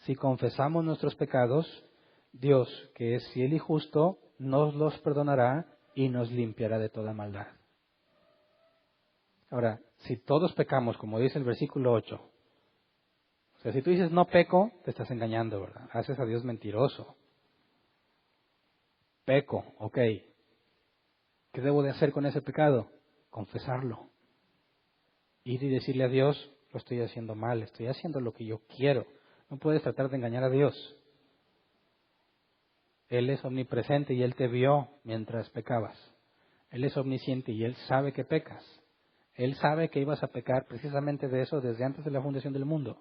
Si confesamos nuestros pecados, Dios, que es fiel y justo, nos los perdonará y nos limpiará de toda maldad. Ahora, si todos pecamos, como dice el versículo 8, o sea, si tú dices no peco, te estás engañando, ¿verdad? Haces a Dios mentiroso. Peco, ok. ¿Qué debo de hacer con ese pecado? Confesarlo. Ir y decirle a Dios, lo estoy haciendo mal, estoy haciendo lo que yo quiero. No puedes tratar de engañar a Dios. Él es omnipresente y Él te vio mientras pecabas. Él es omnisciente y Él sabe que pecas. Él sabe que ibas a pecar precisamente de eso desde antes de la fundación del mundo.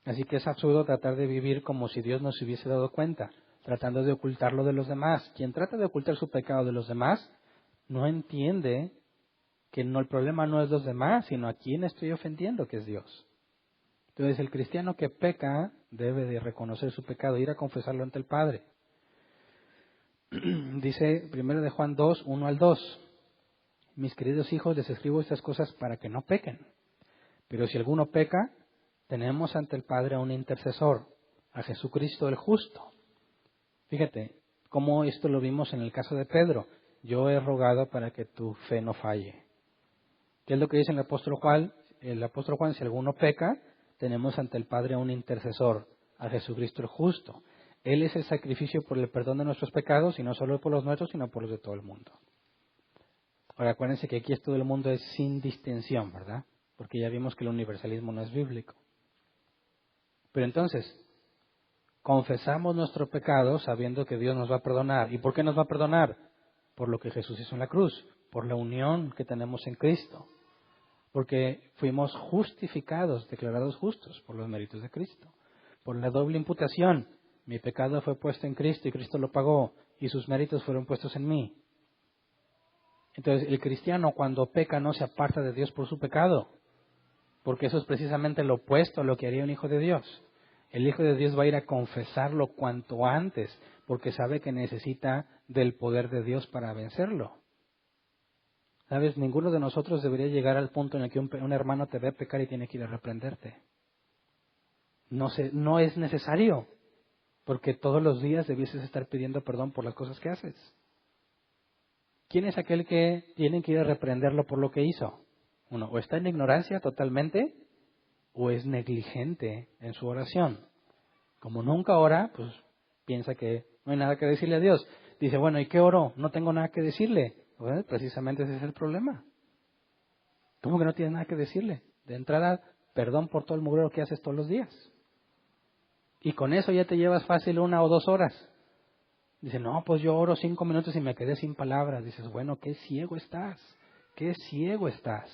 Así que es absurdo tratar de vivir como si Dios no se hubiese dado cuenta, tratando de ocultarlo de los demás. Quien trata de ocultar su pecado de los demás no entiende que el problema no es los demás, sino a quién estoy ofendiendo, que es Dios. Entonces el cristiano que peca debe de reconocer su pecado, ir a confesarlo ante el Padre. Dice 1 de Juan 2, 1 al 2. Mis queridos hijos, les escribo estas cosas para que no pequen. Pero si alguno peca, tenemos ante el Padre a un intercesor, a Jesucristo el justo. Fíjate cómo esto lo vimos en el caso de Pedro. Yo he rogado para que tu fe no falle. ¿Qué es lo que dice el apóstol Juan? El apóstol Juan, si alguno peca, tenemos ante el Padre a un intercesor, a Jesucristo el justo. Él es el sacrificio por el perdón de nuestros pecados, y no solo por los nuestros, sino por los de todo el mundo. Ahora acuérdense que aquí todo el mundo es sin distinción, ¿verdad? Porque ya vimos que el universalismo no es bíblico. Pero entonces, confesamos nuestro pecado sabiendo que Dios nos va a perdonar. ¿Y por qué nos va a perdonar? Por lo que Jesús hizo en la cruz, por la unión que tenemos en Cristo. Porque fuimos justificados, declarados justos por los méritos de Cristo. Por la doble imputación. Mi pecado fue puesto en Cristo y Cristo lo pagó y sus méritos fueron puestos en mí. Entonces el cristiano cuando peca no se aparta de Dios por su pecado. Porque eso es precisamente lo opuesto a lo que haría un hijo de Dios. El hijo de Dios va a ir a confesarlo cuanto antes porque sabe que necesita del poder de Dios para vencerlo. ¿Sabes? Ninguno de nosotros debería llegar al punto en el que un hermano te ve pecar y tiene que ir a reprenderte. No es necesario, porque todos los días debieses estar pidiendo perdón por las cosas que haces. ¿Quién es aquel que tiene que ir a reprenderlo por lo que hizo? Uno, o está en ignorancia totalmente, o es negligente en su oración. Como nunca ora, pues piensa que no hay nada que decirle a Dios. Dice, bueno, ¿y qué oro? No tengo nada que decirle. Bueno, precisamente ese es el problema. ¿Cómo que no tienes nada que decirle? De entrada, perdón por todo el mugrero que haces todos los días. Y con eso ya te llevas fácil 1 o 2 horas. Dice, no, pues yo oro 5 minutos y me quedé sin palabras. Dices, bueno, qué ciego estás. Qué ciego estás.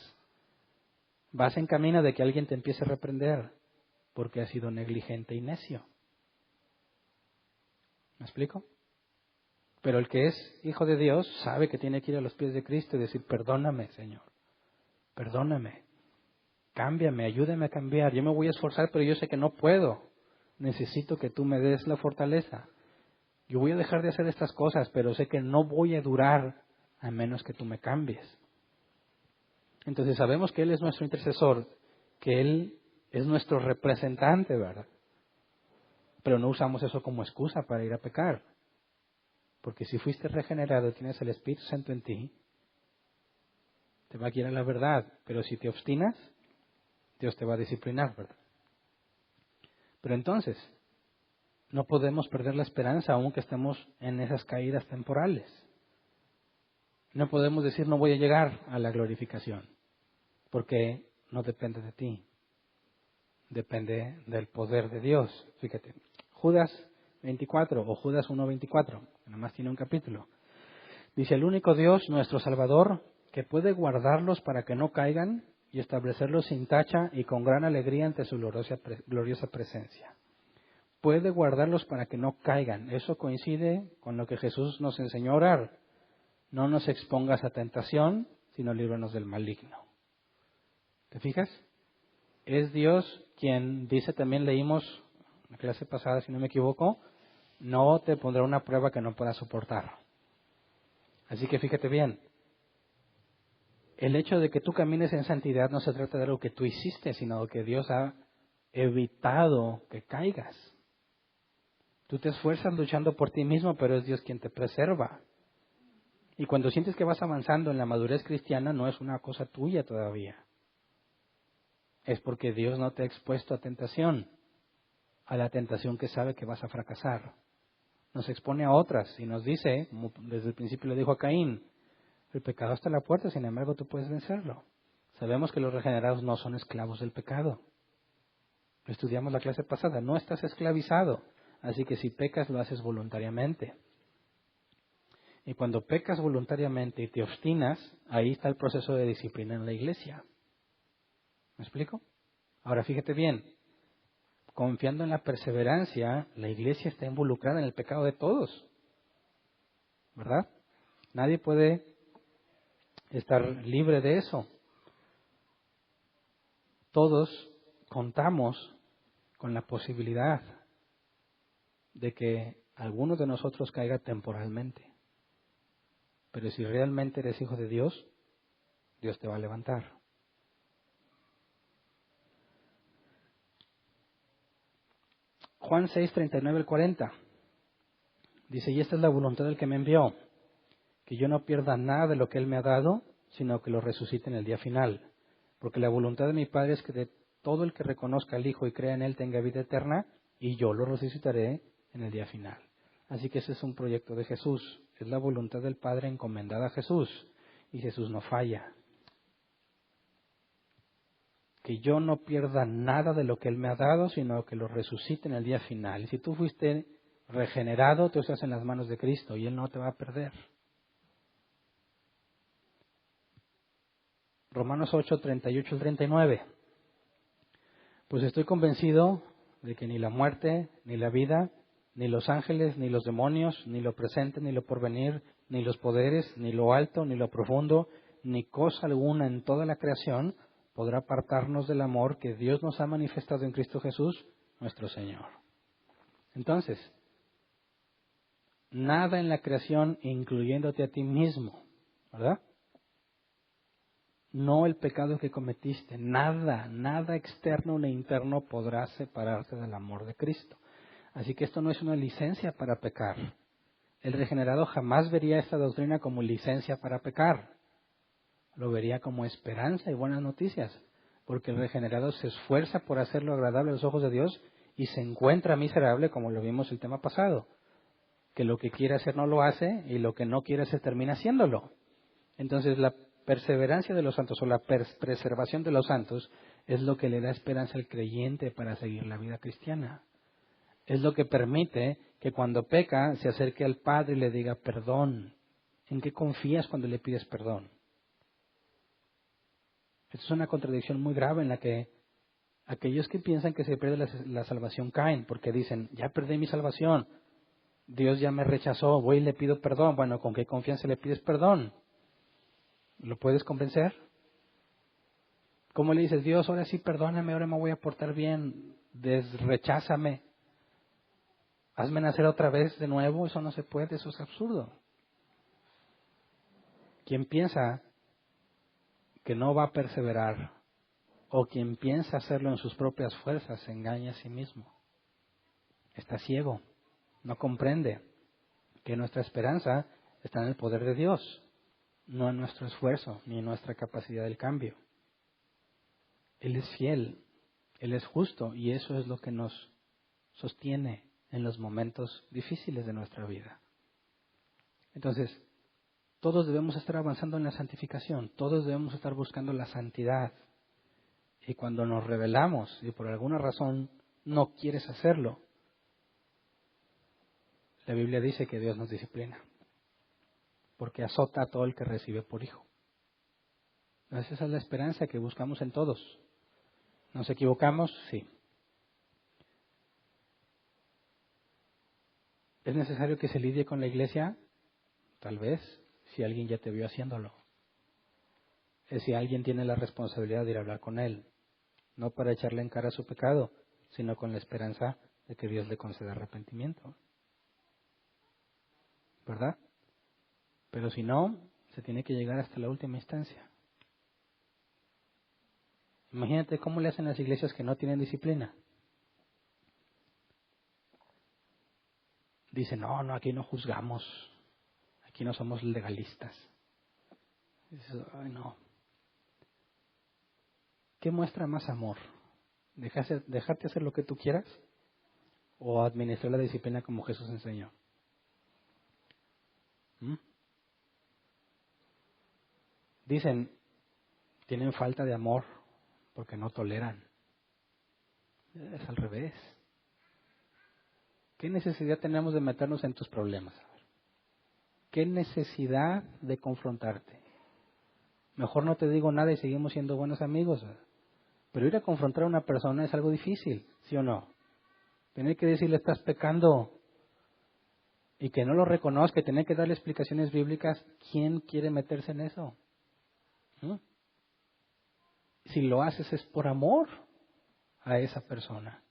Vas en camino de que alguien te empiece a reprender porque has sido negligente y necio. ¿Me explico? Pero el que es hijo de Dios sabe que tiene que ir a los pies de Cristo y decir, perdóname, Señor. Perdóname. Cámbiame, ayúdame a cambiar. Yo me voy a esforzar, pero yo sé que no puedo. Necesito que tú me des la fortaleza. Yo voy a dejar de hacer estas cosas, pero sé que no voy a durar a menos que tú me cambies. Entonces sabemos que Él es nuestro intercesor, que Él es nuestro representante, ¿verdad? Pero no usamos eso como excusa para ir a pecar. Porque si fuiste regenerado y tienes el Espíritu Santo en ti, te va a guiar a la verdad. Pero si te obstinas, Dios te va a disciplinar, ¿verdad? Pero entonces, no podemos perder la esperanza aunque estemos en esas caídas temporales. No podemos decir no voy a llegar a la glorificación, porque no depende de ti, depende del poder de Dios. Fíjate, Judas 24 o Judas 1:24, que nada más tiene un capítulo. Dice, el único Dios, nuestro Salvador, que puede guardarlos para que no caigan y establecerlos sin tacha y con gran alegría ante su gloriosa presencia. Puede guardarlos para que no caigan. Eso coincide con lo que Jesús nos enseñó a orar. No nos expongas a tentación, sino líbranos del maligno. ¿Te fijas? Es Dios quien dice, también leímos en la clase pasada, si no me equivoco, no te pondrá una prueba que no puedas soportar. Así que fíjate bien, el hecho de que tú camines en santidad no se trata de algo que tú hiciste, sino que Dios ha evitado que caigas. Tú te esfuerzas luchando por ti mismo, pero es Dios quien te preserva. Y cuando sientes que vas avanzando en la madurez cristiana, no es una cosa tuya todavía. Es porque Dios no te ha expuesto a tentación, a la tentación que sabe que vas a fracasar. Nos expone a otras y nos dice, como desde el principio le dijo a Caín, el pecado está a la puerta, sin embargo tú puedes vencerlo. Sabemos que los regenerados no son esclavos del pecado. Estudiamos la clase pasada, no estás esclavizado, así que si pecas lo haces voluntariamente. Y cuando pecas voluntariamente y te obstinas, ahí está el proceso de disciplina en la iglesia. ¿Me explico? Ahora fíjate bien, confiando en la perseverancia, la iglesia está involucrada en el pecado de todos, ¿verdad? Nadie puede estar libre de eso. Todos contamos con la posibilidad de que alguno de nosotros caiga temporalmente. Pero si realmente eres hijo de Dios, Dios te va a levantar. Juan 6, 39 al 40. Dice, y esta es la voluntad del que me envió, que yo no pierda nada de lo que Él me ha dado, sino que lo resucite en el día final. Porque la voluntad de mi Padre es que de todo el que reconozca al Hijo y crea en Él tenga vida eterna, y yo lo resucitaré en el día final. Así que ese es un proyecto de Jesús. Es la voluntad del Padre encomendada a Jesús. Y Jesús no falla. Que yo no pierda nada de lo que Él me ha dado, sino que lo resucite en el día final. Y si tú fuiste regenerado, tú estás en las manos de Cristo y Él no te va a perder. Romanos 8, 38 al 39. Pues estoy convencido de que ni la muerte, ni la vida, ni los ángeles, ni los demonios, ni lo presente, ni lo porvenir, ni los poderes, ni lo alto, ni lo profundo, ni cosa alguna en toda la creación podrá apartarnos del amor que Dios nos ha manifestado en Cristo Jesús, nuestro Señor. Entonces, nada en la creación, incluyéndote a ti mismo, ¿verdad? No el pecado que cometiste, nada externo ni interno podrá separarte del amor de Cristo. Así que esto no es una licencia para pecar. El regenerado jamás vería esta doctrina como licencia para pecar. Lo vería como esperanza y buenas noticias, porque el regenerado se esfuerza por hacerlo agradable a los ojos de Dios y se encuentra miserable, como lo vimos el tema pasado, que lo que quiere hacer no lo hace y lo que no quiere hacer termina haciéndolo. Entonces la perseverancia de los santos o la preservación de los santos es lo que le da esperanza al creyente para seguir la vida cristiana. Es lo que permite que cuando peca se acerque al Padre y le diga perdón. ¿En qué confías cuando le pides perdón? Esto es una contradicción muy grave en la que aquellos que piensan que se pierde la salvación caen porque dicen, ya perdí mi salvación, Dios ya me rechazó, voy y le pido perdón. Bueno, ¿con qué confianza le pides perdón? ¿Lo puedes convencer? ¿Cómo le dices, Dios, ahora sí perdóname, ahora me voy a portar bien, recházame, hazme nacer otra vez de nuevo? Eso no se puede, eso es absurdo. Quien piensa que no va a perseverar o quien piensa hacerlo en sus propias fuerzas se engaña a sí mismo. Está ciego, no comprende que nuestra esperanza está en el poder de Dios, no en nuestro esfuerzo ni en nuestra capacidad del cambio. Él es fiel, Él es justo y eso es lo que nos sostiene en los momentos difíciles de nuestra vida. Entonces, todos debemos estar avanzando en la santificación, todos debemos estar buscando la santidad. Y cuando nos rebelamos y por alguna razón no quieres hacerlo, la Biblia dice que Dios nos disciplina, porque azota a todo el que recibe por hijo. Entonces esa es la esperanza que buscamos en todos. ¿Nos equivocamos? Sí. ¿Es necesario que se lidie con la iglesia? Tal vez, si alguien ya te vio haciéndolo. Es si alguien tiene la responsabilidad de ir a hablar con él, no para echarle en cara su pecado, sino con la esperanza de que Dios le conceda arrepentimiento. ¿Verdad? Pero si no, se tiene que llegar hasta la última instancia. Imagínate cómo le hacen las iglesias que no tienen disciplina. dice, no, aquí no juzgamos, aquí no somos legalistas. Dices, ay, no. ¿Qué muestra más amor? ¿Dejarte hacer lo que tú quieras? ¿O administrar la disciplina como Jesús enseñó? ¿Mm? Dicen, tienen falta de amor porque no toleran. Es al revés. ¿Qué necesidad tenemos de meternos en tus problemas? ¿Qué necesidad de confrontarte? Mejor no te digo nada y seguimos siendo buenos amigos. Pero ir a confrontar a una persona es algo difícil, ¿sí o no? Tener que decirle estás pecando y que no lo reconozca, tener que darle explicaciones bíblicas, ¿quién quiere meterse en eso? ¿Mm? Si lo haces es por amor a esa persona,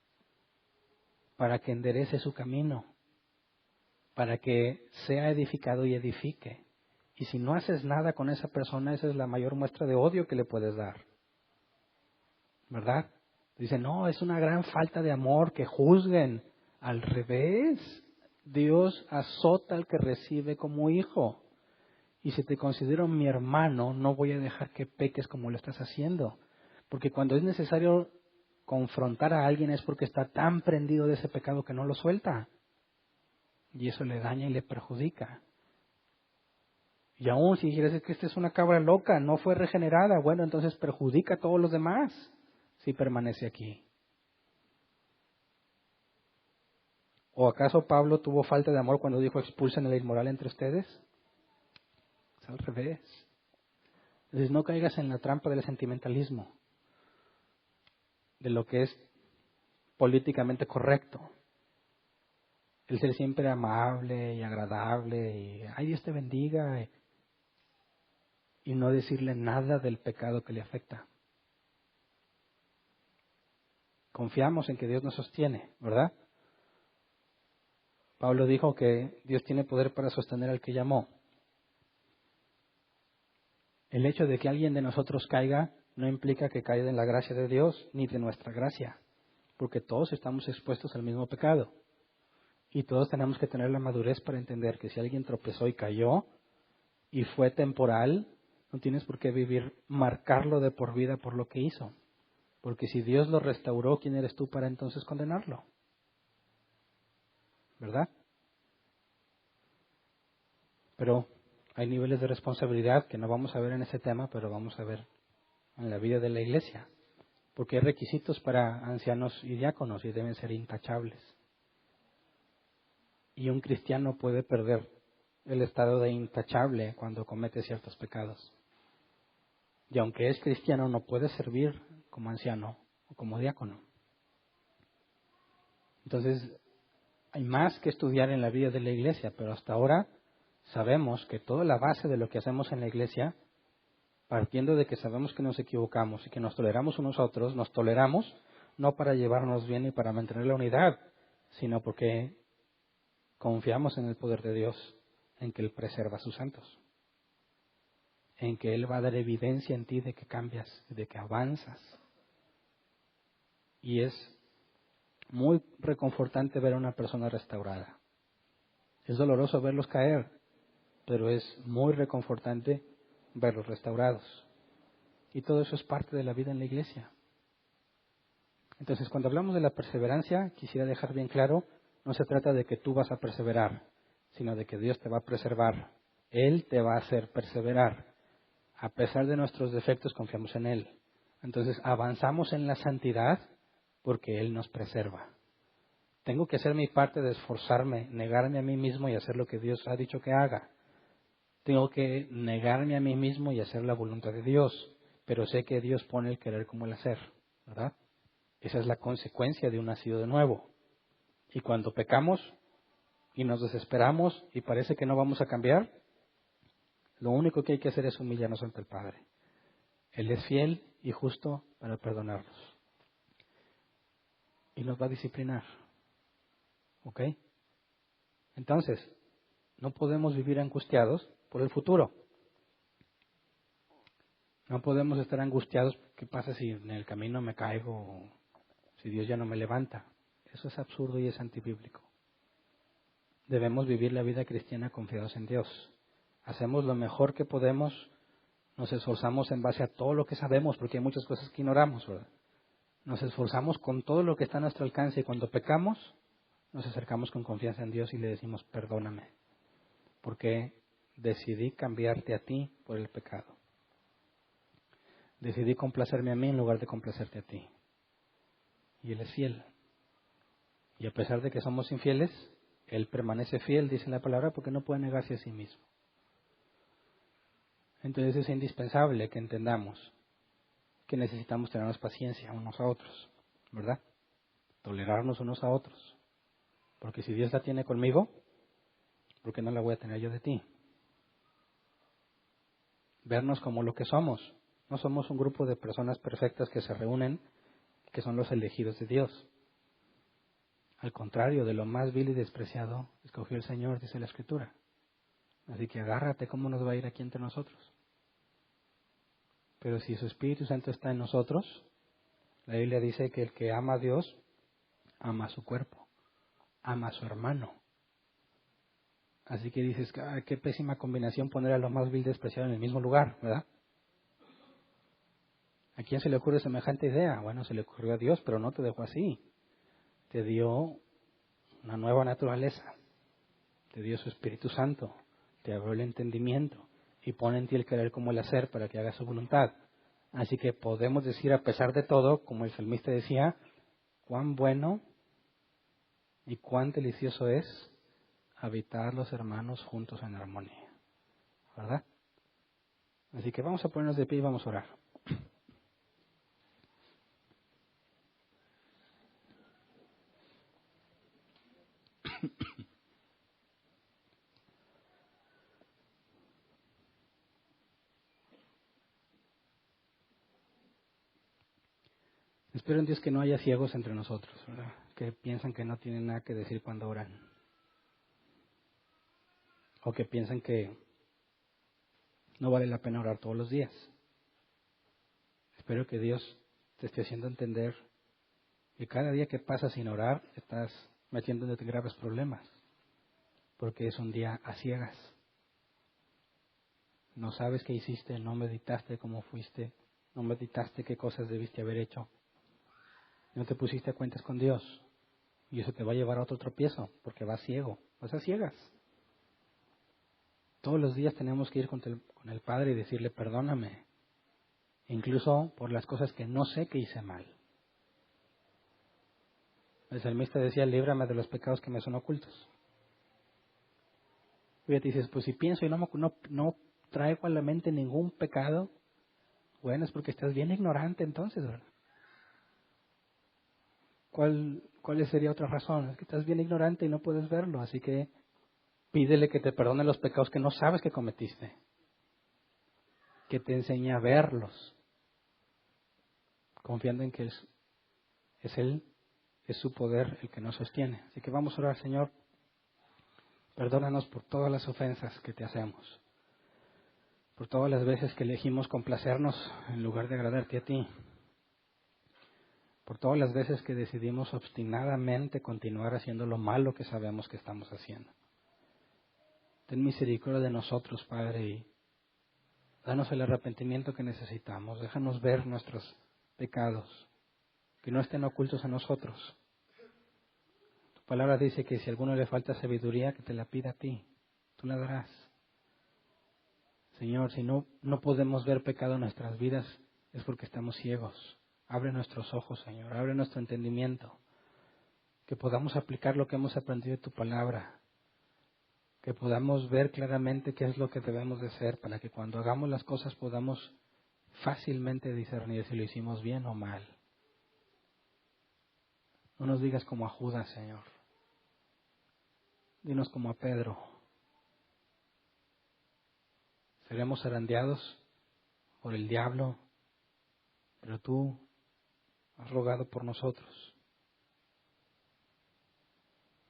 para que enderece su camino, para que sea edificado y edifique. Y si no haces nada con esa persona, esa es la mayor muestra de odio que le puedes dar. ¿Verdad? Dicen, no, es una gran falta de amor que juzguen. Al revés, Dios azota al que recibe como hijo. Y si te considero mi hermano, no voy a dejar que peques como lo estás haciendo. Porque cuando es necesario confrontar a alguien es porque está tan prendido de ese pecado que no lo suelta. Y eso le daña y le perjudica. Y aún si dijeras que esta es una cabra loca, no fue regenerada, bueno, entonces perjudica a todos los demás si permanece aquí. ¿O acaso Pablo tuvo falta de amor cuando dijo expulsen a la inmoral entre ustedes? Es al revés. Entonces no caigas en la trampa del sentimentalismo, de lo que es políticamente correcto. El ser siempre amable y agradable y ay Dios te bendiga y no decirle nada del pecado que le afecta. Confiamos en que Dios nos sostiene, ¿verdad? Pablo dijo que Dios tiene poder para sostener al que llamó. El hecho de que alguien de nosotros caiga no implica que caiga en la gracia de Dios ni de nuestra gracia, porque todos estamos expuestos al mismo pecado. Y todos tenemos que tener la madurez para entender que si alguien tropezó y cayó y fue temporal, no tienes por qué marcarlo de por vida por lo que hizo. Porque si Dios lo restauró, ¿quién eres tú para entonces condenarlo? ¿Verdad? Pero hay niveles de responsabilidad que no vamos a ver en ese tema, pero vamos a ver en la vida de la iglesia. Porque hay requisitos para ancianos y diáconos y deben ser intachables. Y un cristiano puede perder el estado de intachable cuando comete ciertos pecados. Y aunque es cristiano, no puede servir como anciano o como diácono. Entonces, hay más que estudiar en la vida de la iglesia, pero hasta ahora sabemos que toda la base de lo que hacemos en la iglesia, partiendo de que sabemos que nos equivocamos y que nos toleramos unos a otros, nos toleramos no para llevarnos bien y para mantener la unidad, sino porque confiamos en el poder de Dios, en que Él preserva a sus santos, en que Él va a dar evidencia en ti de que cambias, de que avanzas. Y es muy reconfortante ver a una persona restaurada. Es doloroso verlos caer, pero es muy reconfortante verlos restaurados. Y todo eso es parte de la vida en la iglesia. Entonces, cuando hablamos de la perseverancia, quisiera dejar bien claro, no se trata de que tú vas a perseverar, sino de que Dios te va a preservar. Él te va a hacer perseverar. A pesar de nuestros defectos, confiamos en Él. Entonces, avanzamos en la santidad porque Él nos preserva. Tengo que hacer mi parte de esforzarme, negarme a mí mismo y hacer lo que Dios ha dicho que haga. Tengo que negarme a mí mismo y hacer la voluntad de Dios. Pero sé que Dios pone el querer como el hacer, ¿verdad? Esa es la consecuencia de un nacido de nuevo. Y cuando pecamos y nos desesperamos y parece que no vamos a cambiar, lo único que hay que hacer es humillarnos ante el Padre. Él es fiel y justo para perdonarnos. Y nos va a disciplinar. ¿Ok? Entonces, no podemos vivir angustiados por el futuro. No podemos estar angustiados, ¿qué pasa si en el camino me caigo o si Dios ya no me levanta? Eso es absurdo y es antibíblico. debemos vivir la vida cristiana confiados en Dios. Hacemos lo mejor que podemos, nos esforzamos en base a todo lo que sabemos, porque hay muchas cosas que ignoramos, ¿verdad? Nos esforzamos con todo lo que está a nuestro alcance y cuando pecamos, nos acercamos con confianza en Dios y le decimos, perdóname, porque decidí cambiarte a ti por el pecado. Decidí complacerme a mí en lugar de complacerte a ti. Y Él es fiel. Y a pesar de que somos infieles, Él permanece fiel, dice la palabra, porque no puede negarse a sí mismo. Entonces es indispensable que entendamos que necesitamos tenernos paciencia unos a otros, ¿verdad? Tolerarnos unos a otros. Porque si Dios la tiene conmigo, ¿por qué no la voy a tener yo de ti? Vernos como lo que somos. No somos un grupo de personas perfectas que se reúnen, que son los elegidos de Dios. Al contrario, de lo más vil y despreciado, escogió el Señor, dice la Escritura. Así que agárrate, ¿cómo nos va a ir aquí entre nosotros? Pero si su Espíritu Santo está en nosotros, la Biblia dice que el que ama a Dios, ama a su cuerpo, ama a su hermano. Así que dices, qué pésima combinación poner a lo más vil y despreciado en el mismo lugar, ¿verdad? ¿A quién se le ocurre semejante idea? Bueno, se le ocurrió a Dios, pero no te dejó así. Te dio una nueva naturaleza, te dio su Espíritu Santo, te abrió el entendimiento y pone en ti el querer como el hacer para que hagas su voluntad. Así que podemos decir, a pesar de todo, como el salmista decía, cuán bueno y cuán delicioso es habitar los hermanos juntos en armonía, ¿verdad? Así que vamos a ponernos de pie y vamos a orar. Espero en Dios que no haya ciegos entre nosotros, ¿verdad? Que piensan que no tienen nada que decir cuando oran. O que piensan que no vale la pena orar todos los días. Espero que Dios te esté haciendo entender que cada día que pasas sin orar estás metiéndote en graves problemas. Porque es un día a ciegas. No sabes qué hiciste, no meditaste cómo fuiste, no meditaste qué cosas debiste haber hecho. No te pusiste a cuentas con Dios. Y eso te va a llevar a otro tropiezo, porque vas ciego, vas a ciegas. Todos los días tenemos que ir con el Padre y decirle, perdóname, incluso por las cosas que no sé que hice mal. El salmista decía, líbrame de los pecados que me son ocultos. Fíjate, dices, pues si pienso y no traigo a la mente ningún pecado, bueno, es porque estás bien ignorante entonces, ¿verdad? ¿Cuál sería otra razón? Es que estás bien ignorante y no puedes verlo, así que pídele que te perdone los pecados que no sabes que cometiste, que te enseñe a verlos, confiando en que es Él, es su poder el que nos sostiene. Así que vamos a orar, Señor, perdónanos por todas las ofensas que te hacemos, por todas las veces que elegimos complacernos en lugar de agradarte a ti, por todas las veces que decidimos obstinadamente continuar haciendo lo malo que sabemos que estamos haciendo. Ten misericordia de nosotros, Padre, y danos el arrepentimiento que necesitamos. Déjanos ver nuestros pecados, que no estén ocultos a nosotros. Tu palabra dice que si a alguno le falta sabiduría, que te la pida a ti. Tú la darás. Señor, si no podemos ver pecado en nuestras vidas, es porque estamos ciegos. Abre nuestros ojos, Señor. Abre nuestro entendimiento. Que podamos aplicar lo que hemos aprendido de tu palabra. Que podamos ver claramente qué es lo que debemos de hacer para que cuando hagamos las cosas podamos fácilmente discernir si lo hicimos bien o mal. No nos digas como a Judas, Señor. Dinos como a Pedro. Seremos zarandeados por el diablo, pero tú has rogado por nosotros.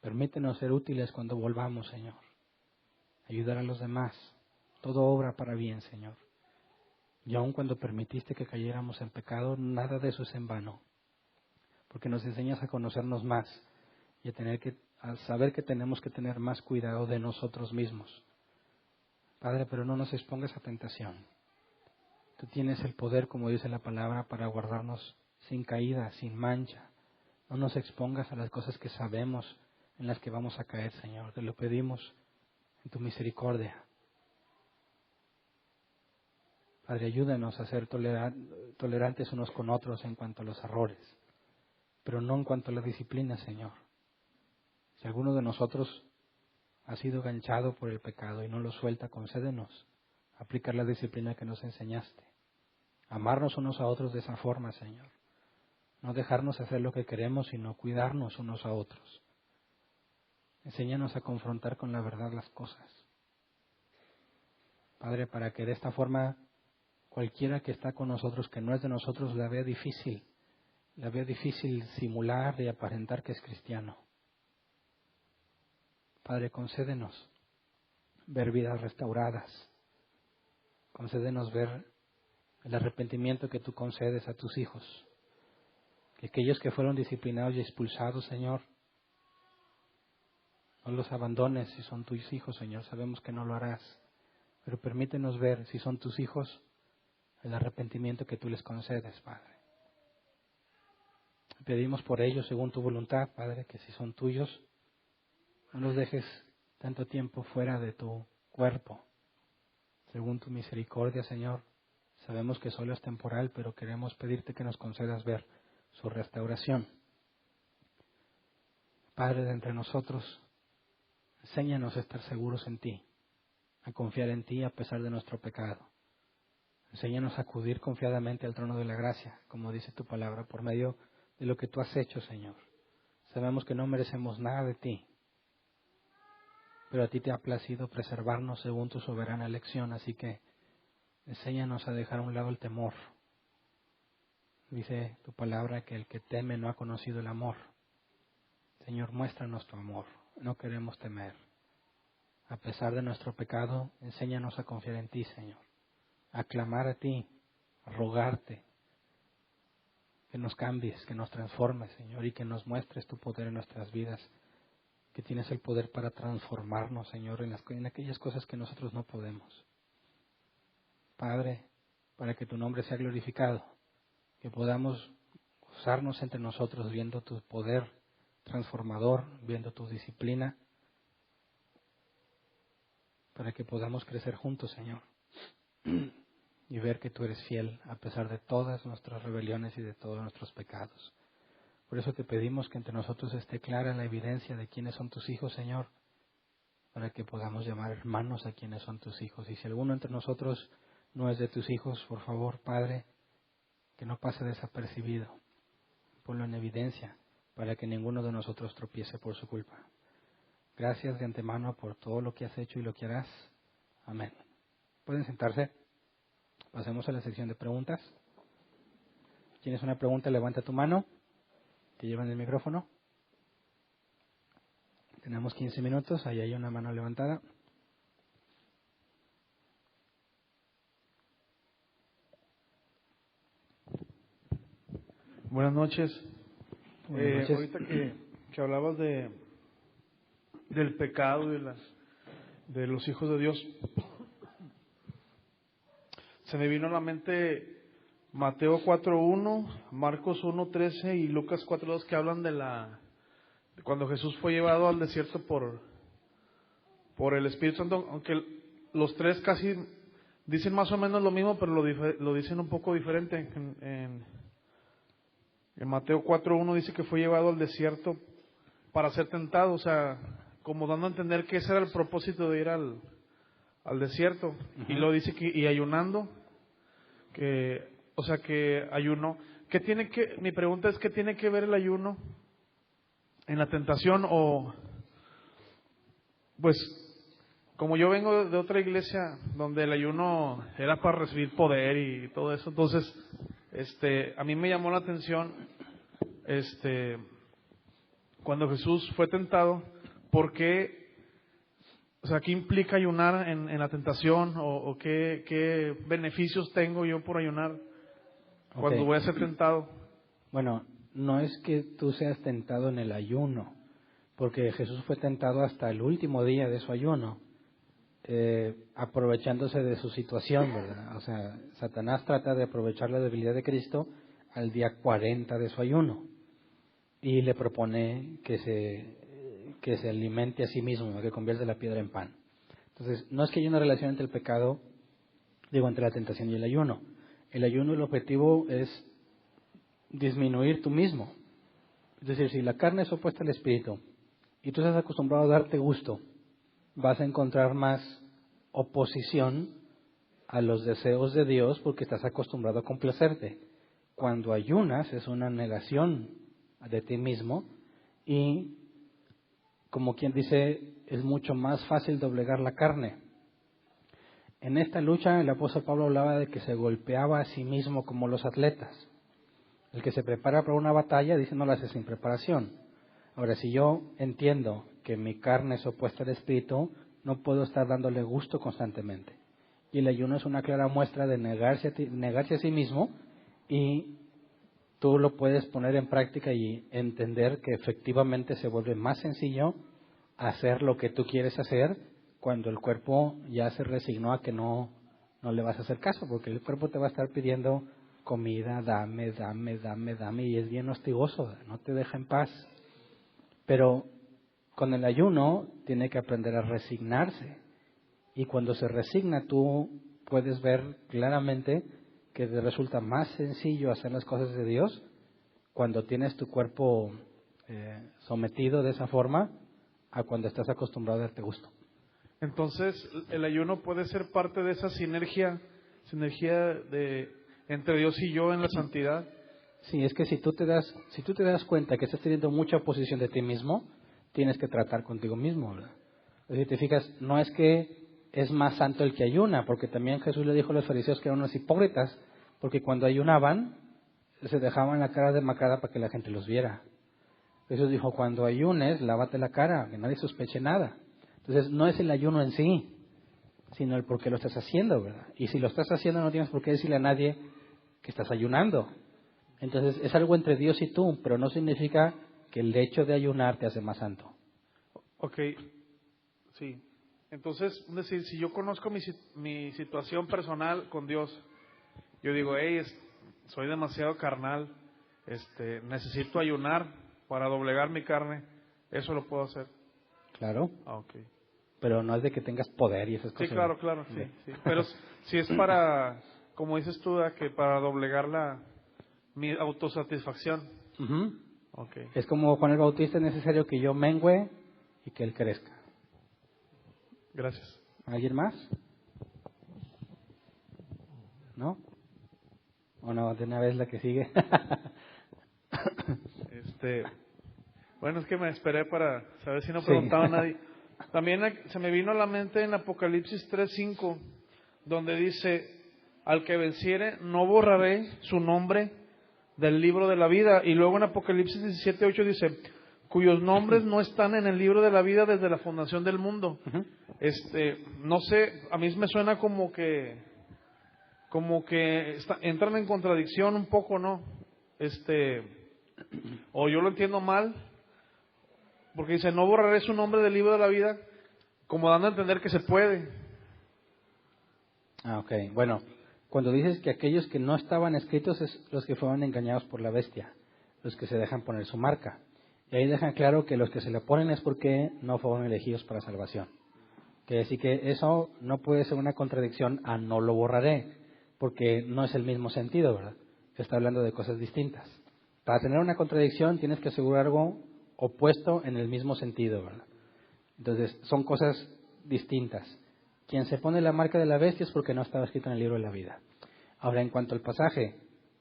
Permítenos ser útiles cuando volvamos, Señor. Ayudar a los demás. Todo obra para bien, Señor. Y aun cuando permitiste que cayéramos en pecado, nada de eso es en vano. Porque nos enseñas a conocernos más y a a saber que tenemos que tener más cuidado de nosotros mismos. Padre, pero no nos expongas a tentación. Tú tienes el poder, como dice la palabra, para guardarnos sin caída, sin mancha. No nos expongas a las cosas que sabemos en las que vamos a caer, Señor. Te lo pedimos en tu misericordia. Padre, ayúdanos a ser tolerantes unos con otros en cuanto a los errores, pero no en cuanto a la disciplina, Señor. Si alguno de nosotros ha sido ganchado por el pecado y no lo suelta, concédenos aplicar la disciplina que nos enseñaste. Amarnos unos a otros de esa forma, Señor. No dejarnos hacer lo que queremos, sino cuidarnos unos a otros. Enséñanos a confrontar con la verdad las cosas. Padre, para que de esta forma cualquiera que está con nosotros, que no es de nosotros, la vea difícil simular y aparentar que es cristiano. Padre, concédenos ver vidas restauradas. Concédenos ver el arrepentimiento que tú concedes a tus hijos. Que aquellos que fueron disciplinados y expulsados, Señor, no los abandones si son tus hijos, Señor. Sabemos que no lo harás. Pero permítenos ver, si son tus hijos, el arrepentimiento que tú les concedes, Padre. Pedimos por ellos según tu voluntad, Padre, que si son tuyos, no los dejes tanto tiempo fuera de tu cuerpo. Según tu misericordia, Señor, sabemos que solo es temporal, pero queremos pedirte que nos concedas ver su restauración. Padre de entre nosotros, enséñanos a estar seguros en ti, a confiar en ti a pesar de nuestro pecado. Enséñanos a acudir confiadamente al trono de la gracia, como dice tu palabra, por medio de lo que tú has hecho, Señor. Sabemos que no merecemos nada de ti, pero a ti te ha placido preservarnos según tu soberana elección, así que enséñanos a dejar a un lado el temor. Dice tu palabra que el que teme no ha conocido el amor. Señor, muéstranos tu amor, no queremos temer. A pesar de nuestro pecado, enséñanos a confiar en ti, Señor, a clamar a ti, a rogarte, que nos cambies, que nos transformes, Señor, y que nos muestres tu poder en nuestras vidas, que tienes el poder para transformarnos, Señor, en aquellas cosas que nosotros no podemos. Padre, para que tu nombre sea glorificado, que podamos gozarnos entre nosotros viendo tu poder transformador, viendo tu disciplina, para que podamos crecer juntos, Señor, y ver que tú eres fiel a pesar de todas nuestras rebeliones y de todos nuestros pecados. Por eso te pedimos que entre nosotros esté clara la evidencia de quiénes son tus hijos, Señor, para que podamos llamar hermanos a quienes son tus hijos. Y si alguno entre nosotros no es de tus hijos, por favor, Padre, que no pase desapercibido. Ponlo en evidencia para que ninguno de nosotros tropiece por su culpa. Gracias de antemano por todo lo que has hecho y lo que harás. Amén. ¿Pueden sentarse? Pasemos a la sección de preguntas. ¿Tienes una pregunta? Levanta tu mano. Te llevan el micrófono. Tenemos 15 minutos. Ahí hay una mano levantada. Buenas noches. Buenas noches. Ahorita que hablabas del pecado y de los hijos de Dios, se me vino a la mente Mateo 4.1, Marcos 1.13 y Lucas 4.2, que hablan de cuando Jesús fue llevado al desierto por el Espíritu Santo, aunque los tres casi dicen más o menos lo mismo, pero lo dicen un poco diferente. En Mateo 4.1 dice que fue llevado al desierto para ser tentado, o sea, como dando a entender que ese era el propósito de ir al desierto. Uh-huh. Y luego dice y ayunando, que ayuno. Mi pregunta es, ¿qué tiene que ver el ayuno en la tentación? O, pues, como yo vengo de otra iglesia donde el ayuno era para recibir poder y todo eso, entonces, a mí me llamó la atención, cuando Jesús fue tentado, ¿por qué? O sea, ¿qué implica ayunar en la tentación? ¿O qué beneficios tengo yo por ayunar cuando voy a ser tentado? Bueno, no es que tú seas tentado en el ayuno, porque Jesús fue tentado hasta el último día de su ayuno, aprovechándose de su situación, ¿verdad? O sea, Satanás trata de aprovechar la debilidad de Cristo al día 40 de su ayuno y le propone que se alimente a sí mismo, que convierte la piedra en pan. Entonces, no es que haya una relación entre el pecado, entre la tentación y el ayuno. El ayuno, el objetivo es disminuir tú mismo. Es decir, si la carne es opuesta al espíritu y tú estás acostumbrado a darte gusto, vas a encontrar más oposición a los deseos de Dios porque estás acostumbrado a complacerte. Cuando ayunas es una negación de ti mismo y, como quien dice, es mucho más fácil doblegar la carne. En esta lucha el apóstol Pablo hablaba de que se golpeaba a sí mismo como los atletas. El que se prepara para una batalla, dice, no la hace sin preparación. Ahora, si yo entiendo que mi carne es opuesta al espíritu, no puedo estar dándole gusto constantemente. Y el ayuno es una clara muestra de negarse a sí mismo, y tú lo puedes poner en práctica y entender que efectivamente se vuelve más sencillo hacer lo que tú quieres hacer cuando el cuerpo ya se resignó a que no le vas a hacer caso, porque el cuerpo te va a estar pidiendo comida, dame, y es bien hostigoso, no te deja en paz. Pero con el ayuno tiene que aprender a resignarse, y cuando se resigna tú puedes ver claramente que te resulta más sencillo hacer las cosas de Dios cuando tienes tu cuerpo sometido de esa forma a cuando estás acostumbrado a darte gusto. Entonces, el ayuno puede ser parte de esa sinergia entre Dios y yo en la santidad. Sí, es que si tú te das cuenta que estás teniendo mucha oposición de ti mismo, tienes que tratar contigo mismo, ¿verdad? Si te fijas, no es que es más santo el que ayuna, porque también Jesús le dijo a los fariseos que eran unos hipócritas, porque cuando ayunaban se dejaban la cara demacrada para que la gente los viera. Jesús dijo, cuando ayunes, lávate la cara, que nadie sospeche nada. Entonces, no es el ayuno en sí, sino el por qué lo estás haciendo, ¿verdad? Y si lo estás haciendo, no tienes por qué decirle a nadie que estás ayunando. Entonces, es algo entre Dios y tú, pero no significa que el hecho de ayunar te hace más santo. Ok, sí. Entonces, es decir, si yo conozco mi situación personal con Dios, yo digo, hey, soy demasiado carnal, necesito ayunar para doblegar mi carne, ¿eso lo puedo hacer? Claro. Okay. Pero no es de que tengas poder y esas cosas. Sí, claro, sí. Pero si es para, como dices tú, que para doblegar mi autosatisfacción. Uh-huh. Okay. Es como Juan el Bautista, es necesario que yo mengüe y que él crezca. Gracias. ¿Alguien más? ¿No? ¿O no? De una vez la que sigue. Bueno, es que me esperé para saber si no preguntaba a nadie. También se me vino a la mente en Apocalipsis 3:5, donde dice, al que venciere no borraré su nombre del libro de la vida. Y luego en Apocalipsis 17:8 dice, cuyos nombres no están en el libro de la vida desde la fundación del mundo. Uh-huh. No sé, a mí me suena como que entran en contradicción un poco, ¿no? O yo lo entiendo mal, porque dice, no borraré su nombre del libro de la vida, como dando a entender que se puede. Ok. Bueno, cuando dices que aquellos que no estaban escritos es los que fueron engañados por la bestia, los que se dejan poner su marca. Y ahí dejan claro que los que se le ponen es porque no fueron elegidos para salvación. Que así que eso no puede ser una contradicción a no lo borraré, porque no es el mismo sentido, ¿verdad? Está hablando de cosas distintas. Para tener una contradicción tienes que asegurar algo opuesto en el mismo sentido, ¿verdad? Entonces, son cosas distintas. Quien se pone la marca de la bestia es porque no estaba escrito en el libro de la vida. Ahora, en cuanto al pasaje,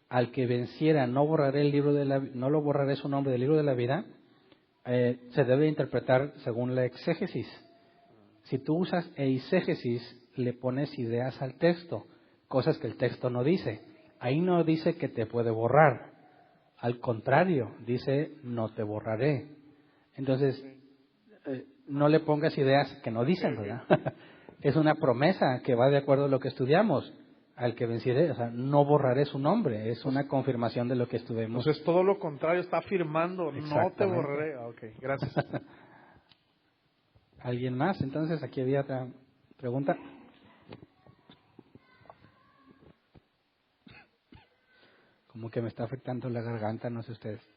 al que venciera no lo borraré su nombre del libro de la vida, se debe interpretar según la exégesis. Si tú usas eisegesis, le pones ideas al texto, cosas que el texto no dice. Ahí no dice que te puede borrar. Al contrario, dice no te borraré. Entonces, no le pongas ideas que no dicen, ¿verdad? Es una promesa que va de acuerdo a lo que estudiamos. Al que venciere, o sea, no borraré su nombre. Es una confirmación de lo que estudiamos. Entonces, todo lo contrario, está afirmando, no te borraré. Ok, gracias. ¿Alguien más? Entonces, aquí había otra pregunta. Como que me está afectando la garganta, no sé ustedes.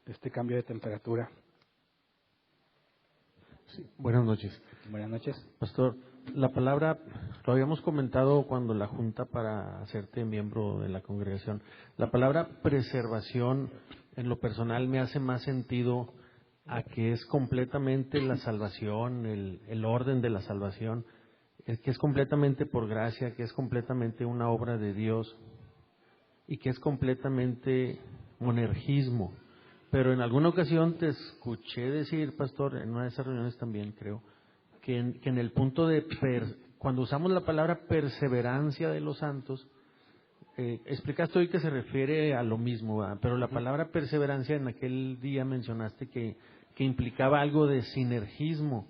Este cambio de temperatura. Sí, buenas noches. Buenas noches. Pastor, la palabra, lo habíamos comentado cuando la junta para hacerte miembro de la congregación, la palabra preservación en lo personal me hace más sentido a que es completamente la salvación, el orden de la salvación, que es completamente por gracia, que es completamente una obra de Dios y que es completamente monergismo. Pero en alguna ocasión te escuché decir, pastor, en una de esas reuniones también creo, que en el punto de, cuando usamos la palabra perseverancia de los santos, explicaste hoy que se refiere a lo mismo, ¿verdad? Pero la palabra perseverancia en aquel día mencionaste que implicaba algo de sinergismo,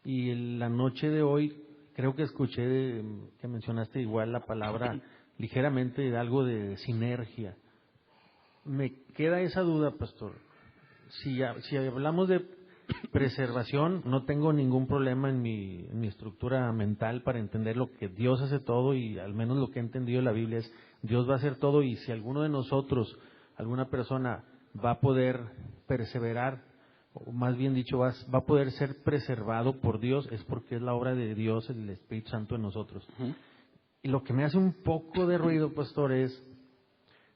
y en la noche de hoy creo que escuché que mencionaste igual la palabra ligeramente de algo de sinergia. Me queda esa duda, pastor. Si hablamos de preservación, no tengo ningún problema en mi estructura mental para entender lo que Dios hace todo, y al menos lo que he entendido de la Biblia es Dios va a hacer todo, y si alguno de nosotros, alguna persona va a poder perseverar, o más bien dicho, va a poder ser preservado por Dios, es porque es la obra de Dios, el Espíritu Santo en nosotros. Uh-huh. Y lo que me hace un poco de ruido, pastor, es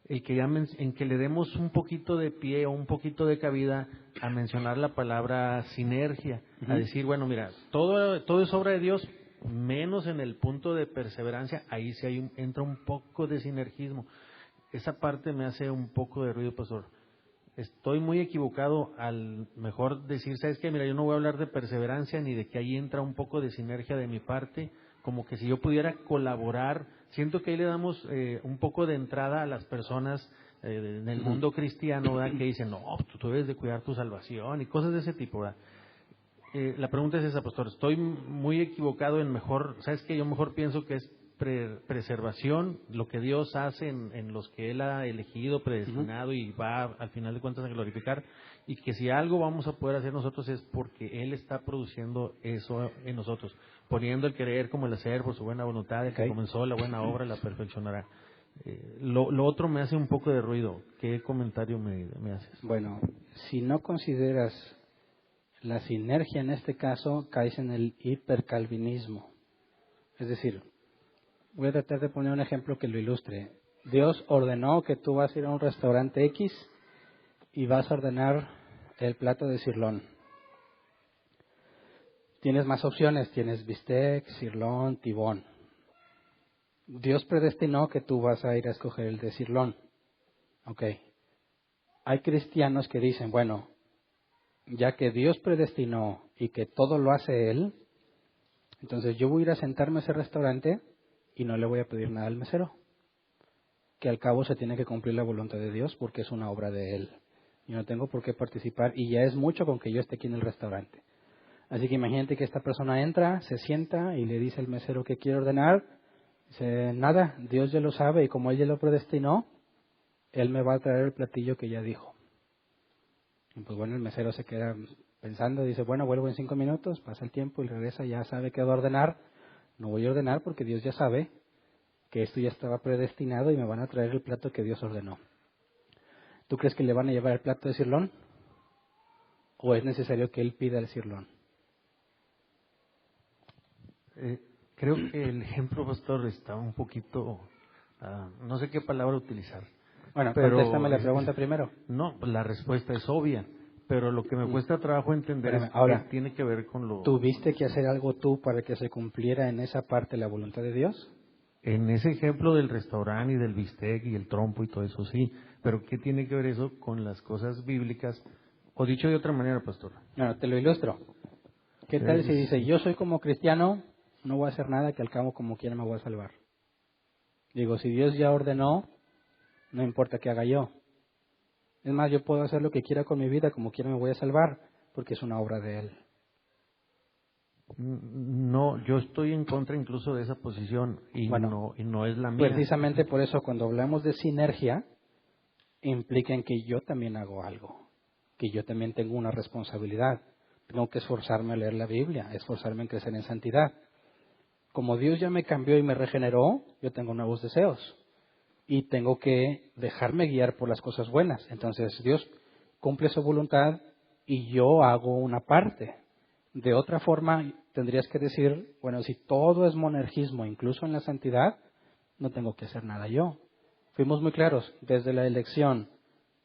en que le demos un poquito de pie o un poquito de cabida a mencionar la palabra sinergia, a decir, bueno, mira, todo es obra de Dios, menos en el punto de perseverancia, ahí sí entra un poco de sinergismo. Esa parte me hace un poco de ruido, pastor. Estoy muy equivocado al mejor decir, ¿sabes qué? Mira, yo no voy a hablar de perseverancia ni de que ahí entra un poco de sinergia de mi parte, como que si yo pudiera colaborar. Siento que ahí le damos un poco de entrada a las personas en el mundo cristiano, ¿verdad? Que dicen, no, tú debes de cuidar tu salvación y cosas de ese tipo, ¿verdad? La pregunta es esa, pastor. Estoy muy equivocado en mejor, ¿sabes qué? Yo mejor pienso que es preservación, lo que Dios hace en los que Él ha elegido, predestinado, y va al final de cuentas a glorificar, y que si algo vamos a poder hacer nosotros es porque Él está produciendo eso en nosotros, poniendo el querer como el hacer por su buena voluntad, el que comenzó la buena obra la perfeccionará. Lo otro me hace un poco de ruido. ¿Qué comentario me haces? Bueno, si no consideras la sinergia en este caso, caes en el hipercalvinismo. Es decir, voy a tratar de poner un ejemplo que lo ilustre. Dios ordenó que tú vas a ir a un restaurante X y vas a ordenar el plato de sirlón. Tienes más opciones, tienes bistec, sirlón, tibón. Dios predestinó que tú vas a ir a escoger el de sirlón. Ok. Hay cristianos que dicen, bueno, ya que Dios predestinó y que todo lo hace Él, entonces yo voy a ir a sentarme a ese restaurante y no le voy a pedir nada al mesero. Que al cabo se tiene que cumplir la voluntad de Dios porque es una obra de Él. Yo no tengo por qué participar y ya es mucho con que yo esté aquí en el restaurante. Así que imagínate que esta persona entra, se sienta y le dice al mesero que quiere ordenar. Dice, nada, Dios ya lo sabe y como Él ya lo predestinó, Él me va a traer el platillo que ya dijo. Y pues bueno, el mesero se queda pensando, dice, bueno, vuelvo en 5 minutos, pasa el tiempo y regresa, ya sabe qué va a ordenar. No voy a ordenar porque Dios ya sabe que esto ya estaba predestinado y me van a traer el plato que Dios ordenó. ¿Tú crees que le van a llevar el plato de sirlón? ¿O es necesario que él pida el sirlón? Creo que el ejemplo, pastor, está un poquito, no sé qué palabra utilizar. Bueno, pero contéstame la pregunta primero. No, pues la respuesta es obvia, pero lo que me cuesta trabajo entender es ahora, que tiene que ver con lo... ¿tuviste que hacer algo tú para que se cumpliera en esa parte la voluntad de Dios? En ese ejemplo del restaurante y del bistec y el trompo y todo eso, sí, pero ¿qué tiene que ver eso con las cosas bíblicas? O dicho de otra manera, pastor. Bueno, te lo ilustro. ¿Qué tal si dice, yo soy como cristiano, no voy a hacer nada, que al cabo como quiera me voy a salvar? Digo, si Dios ya ordenó, no importa qué haga yo. Es más, yo puedo hacer lo que quiera con mi vida, como quiera me voy a salvar, porque es una obra de Él. No, yo estoy en contra incluso de esa posición y, bueno, no es la mía. Precisamente por eso cuando hablamos de sinergia, implica en que yo también hago algo. que yo también tengo una responsabilidad. Tengo que esforzarme a leer la Biblia, esforzarme en crecer en santidad. Como Dios ya me cambió y me regeneró, yo tengo nuevos deseos y tengo que dejarme guiar por las cosas buenas. Entonces Dios cumple su voluntad y yo hago una parte. De otra forma, tendrías que decir, bueno, si todo es monergismo, incluso en la santidad, no tengo que hacer nada yo. Fuimos muy claros, desde la elección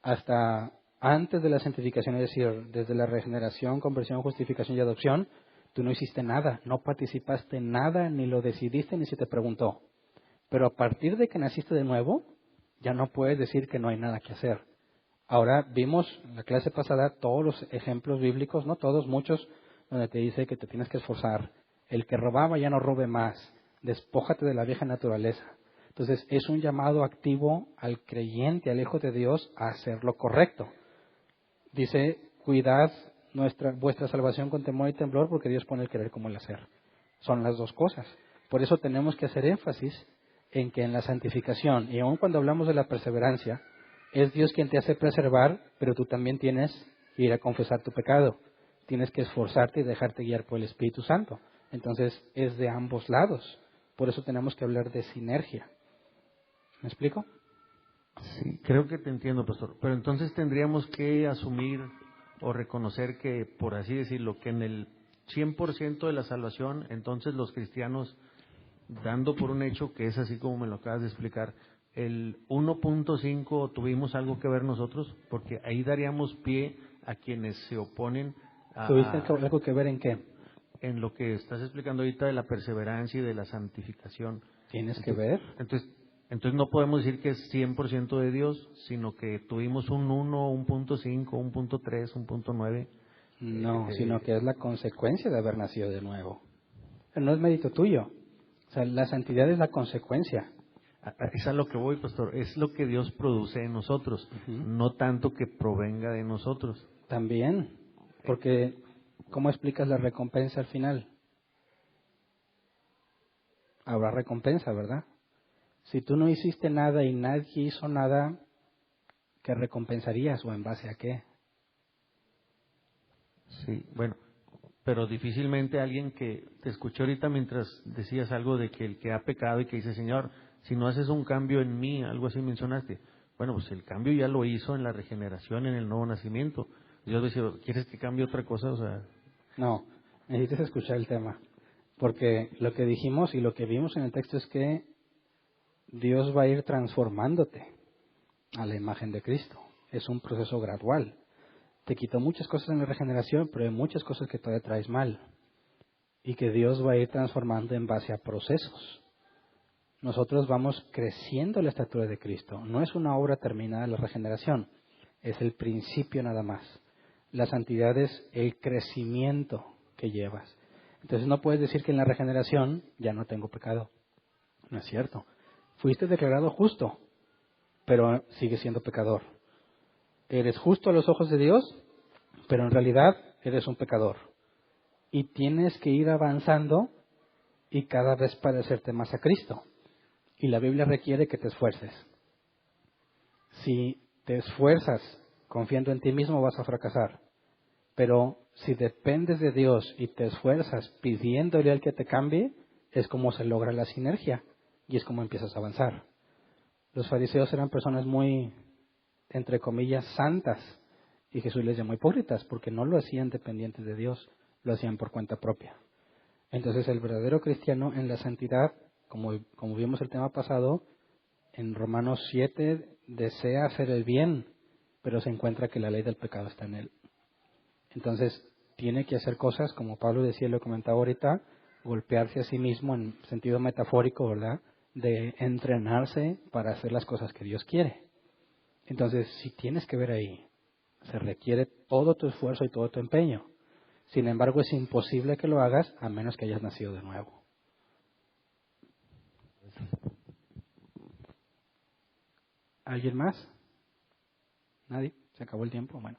hasta antes de la santificación, es decir, desde la regeneración, conversión, justificación y adopción, tú no hiciste nada, no participaste en nada, ni lo decidiste, ni se te preguntó. Pero a partir de que naciste de nuevo, ya no puedes decir que no hay nada que hacer. Ahora vimos en la clase pasada todos los ejemplos bíblicos, no todos, muchos, donde te dice que te tienes que esforzar. El que robaba ya no robe más, despójate de la vieja naturaleza. Entonces es un llamado activo al creyente, al Hijo de Dios, a hacer lo correcto. Dice, cuidad vuestra salvación con temor y temblor, porque Dios pone el querer como el hacer. Son las dos cosas. Por eso tenemos que hacer énfasis en que en la santificación, y aun cuando hablamos de la perseverancia, es Dios quien te hace preservar, pero tú también tienes que ir a confesar tu pecado. Tienes que esforzarte y dejarte guiar por el Espíritu Santo. Entonces es de ambos lados. Por eso tenemos que hablar de sinergia. ¿Me explico? Sí, creo que te entiendo, pastor. Pero entonces tendríamos que asumir o reconocer que, por así decirlo, que en el 100% de la salvación, entonces los cristianos, dando por un hecho que es así como me lo acabas de explicar, el 1.5 tuvimos algo que ver nosotros, porque ahí daríamos pie a quienes se oponen ¿Tuviste algo que ver en qué? en lo que estás explicando ahorita de la perseverancia y de la santificación. Tienes que ver. Entonces no podemos decir que es 100% de Dios, sino que tuvimos un 1, un 1.5, un 1.3, un 1.9. No, sino que es la consecuencia de haber nacido de nuevo. Pero no es mérito tuyo. O sea, la santidad es la consecuencia. Es a lo que voy, pastor. Es lo que Dios produce en nosotros, no tanto que provenga de nosotros. También, porque ¿cómo explicas la recompensa al final? Habrá recompensa, ¿verdad? Si tú no hiciste nada y nadie hizo nada, ¿qué recompensarías o en base a qué? Sí, bueno, pero difícilmente alguien que te escuchó ahorita mientras decías algo de que el que ha pecado y que dice, Señor, si no haces un cambio en mí, algo así mencionaste. Bueno, pues el cambio ya lo hizo en la regeneración, en el nuevo nacimiento. Dios decía, ¿quieres que cambie otra cosa? O sea, No, necesitas escuchar el tema. Porque lo que dijimos y lo que vimos en el texto es que Dios va a ir transformándote a la imagen de Cristo. Es un proceso gradual. Te quitó muchas cosas en la regeneración, pero hay muchas cosas que todavía traes mal. Y que Dios va a ir transformando en base a procesos. Nosotros vamos creciendo la estatura de Cristo. No es una obra terminada la regeneración, es el principio nada más. La santidad es el crecimiento que llevas. Entonces no puedes decir que en la regeneración ya no tengo pecado. No es cierto. Fuiste declarado justo, pero sigues siendo pecador. Eres justo a los ojos de Dios, pero en realidad eres un pecador. Y tienes que ir avanzando y cada vez parecerte más a Cristo. Y la Biblia requiere que te esfuerces. Si te esfuerzas confiando en ti mismo vas a fracasar. Pero si dependes de Dios y te esfuerzas pidiéndole al que te cambie, es como se logra la sinergia y es como empiezas a avanzar. Los fariseos eran personas muy, entre comillas, santas y Jesús les llamó hipócritas porque no lo hacían dependientes de Dios, lo hacían por cuenta propia. Entonces el verdadero cristiano en la santidad, como vimos el tema pasado, en Romanos 7 desea hacer el bien, pero se encuentra que la ley del pecado está en él. Entonces tiene que hacer cosas, como Pablo decía, lo comentaba ahorita, golpearse a sí mismo en sentido metafórico, ¿verdad? De entrenarse para hacer las cosas que Dios quiere. Entonces, si tienes que ver ahí, se requiere todo tu esfuerzo y todo tu empeño. Sin embargo, es imposible que lo hagas a menos que hayas nacido de nuevo. ¿Alguien más? ¿Nadie? ¿Se acabó el tiempo? Bueno.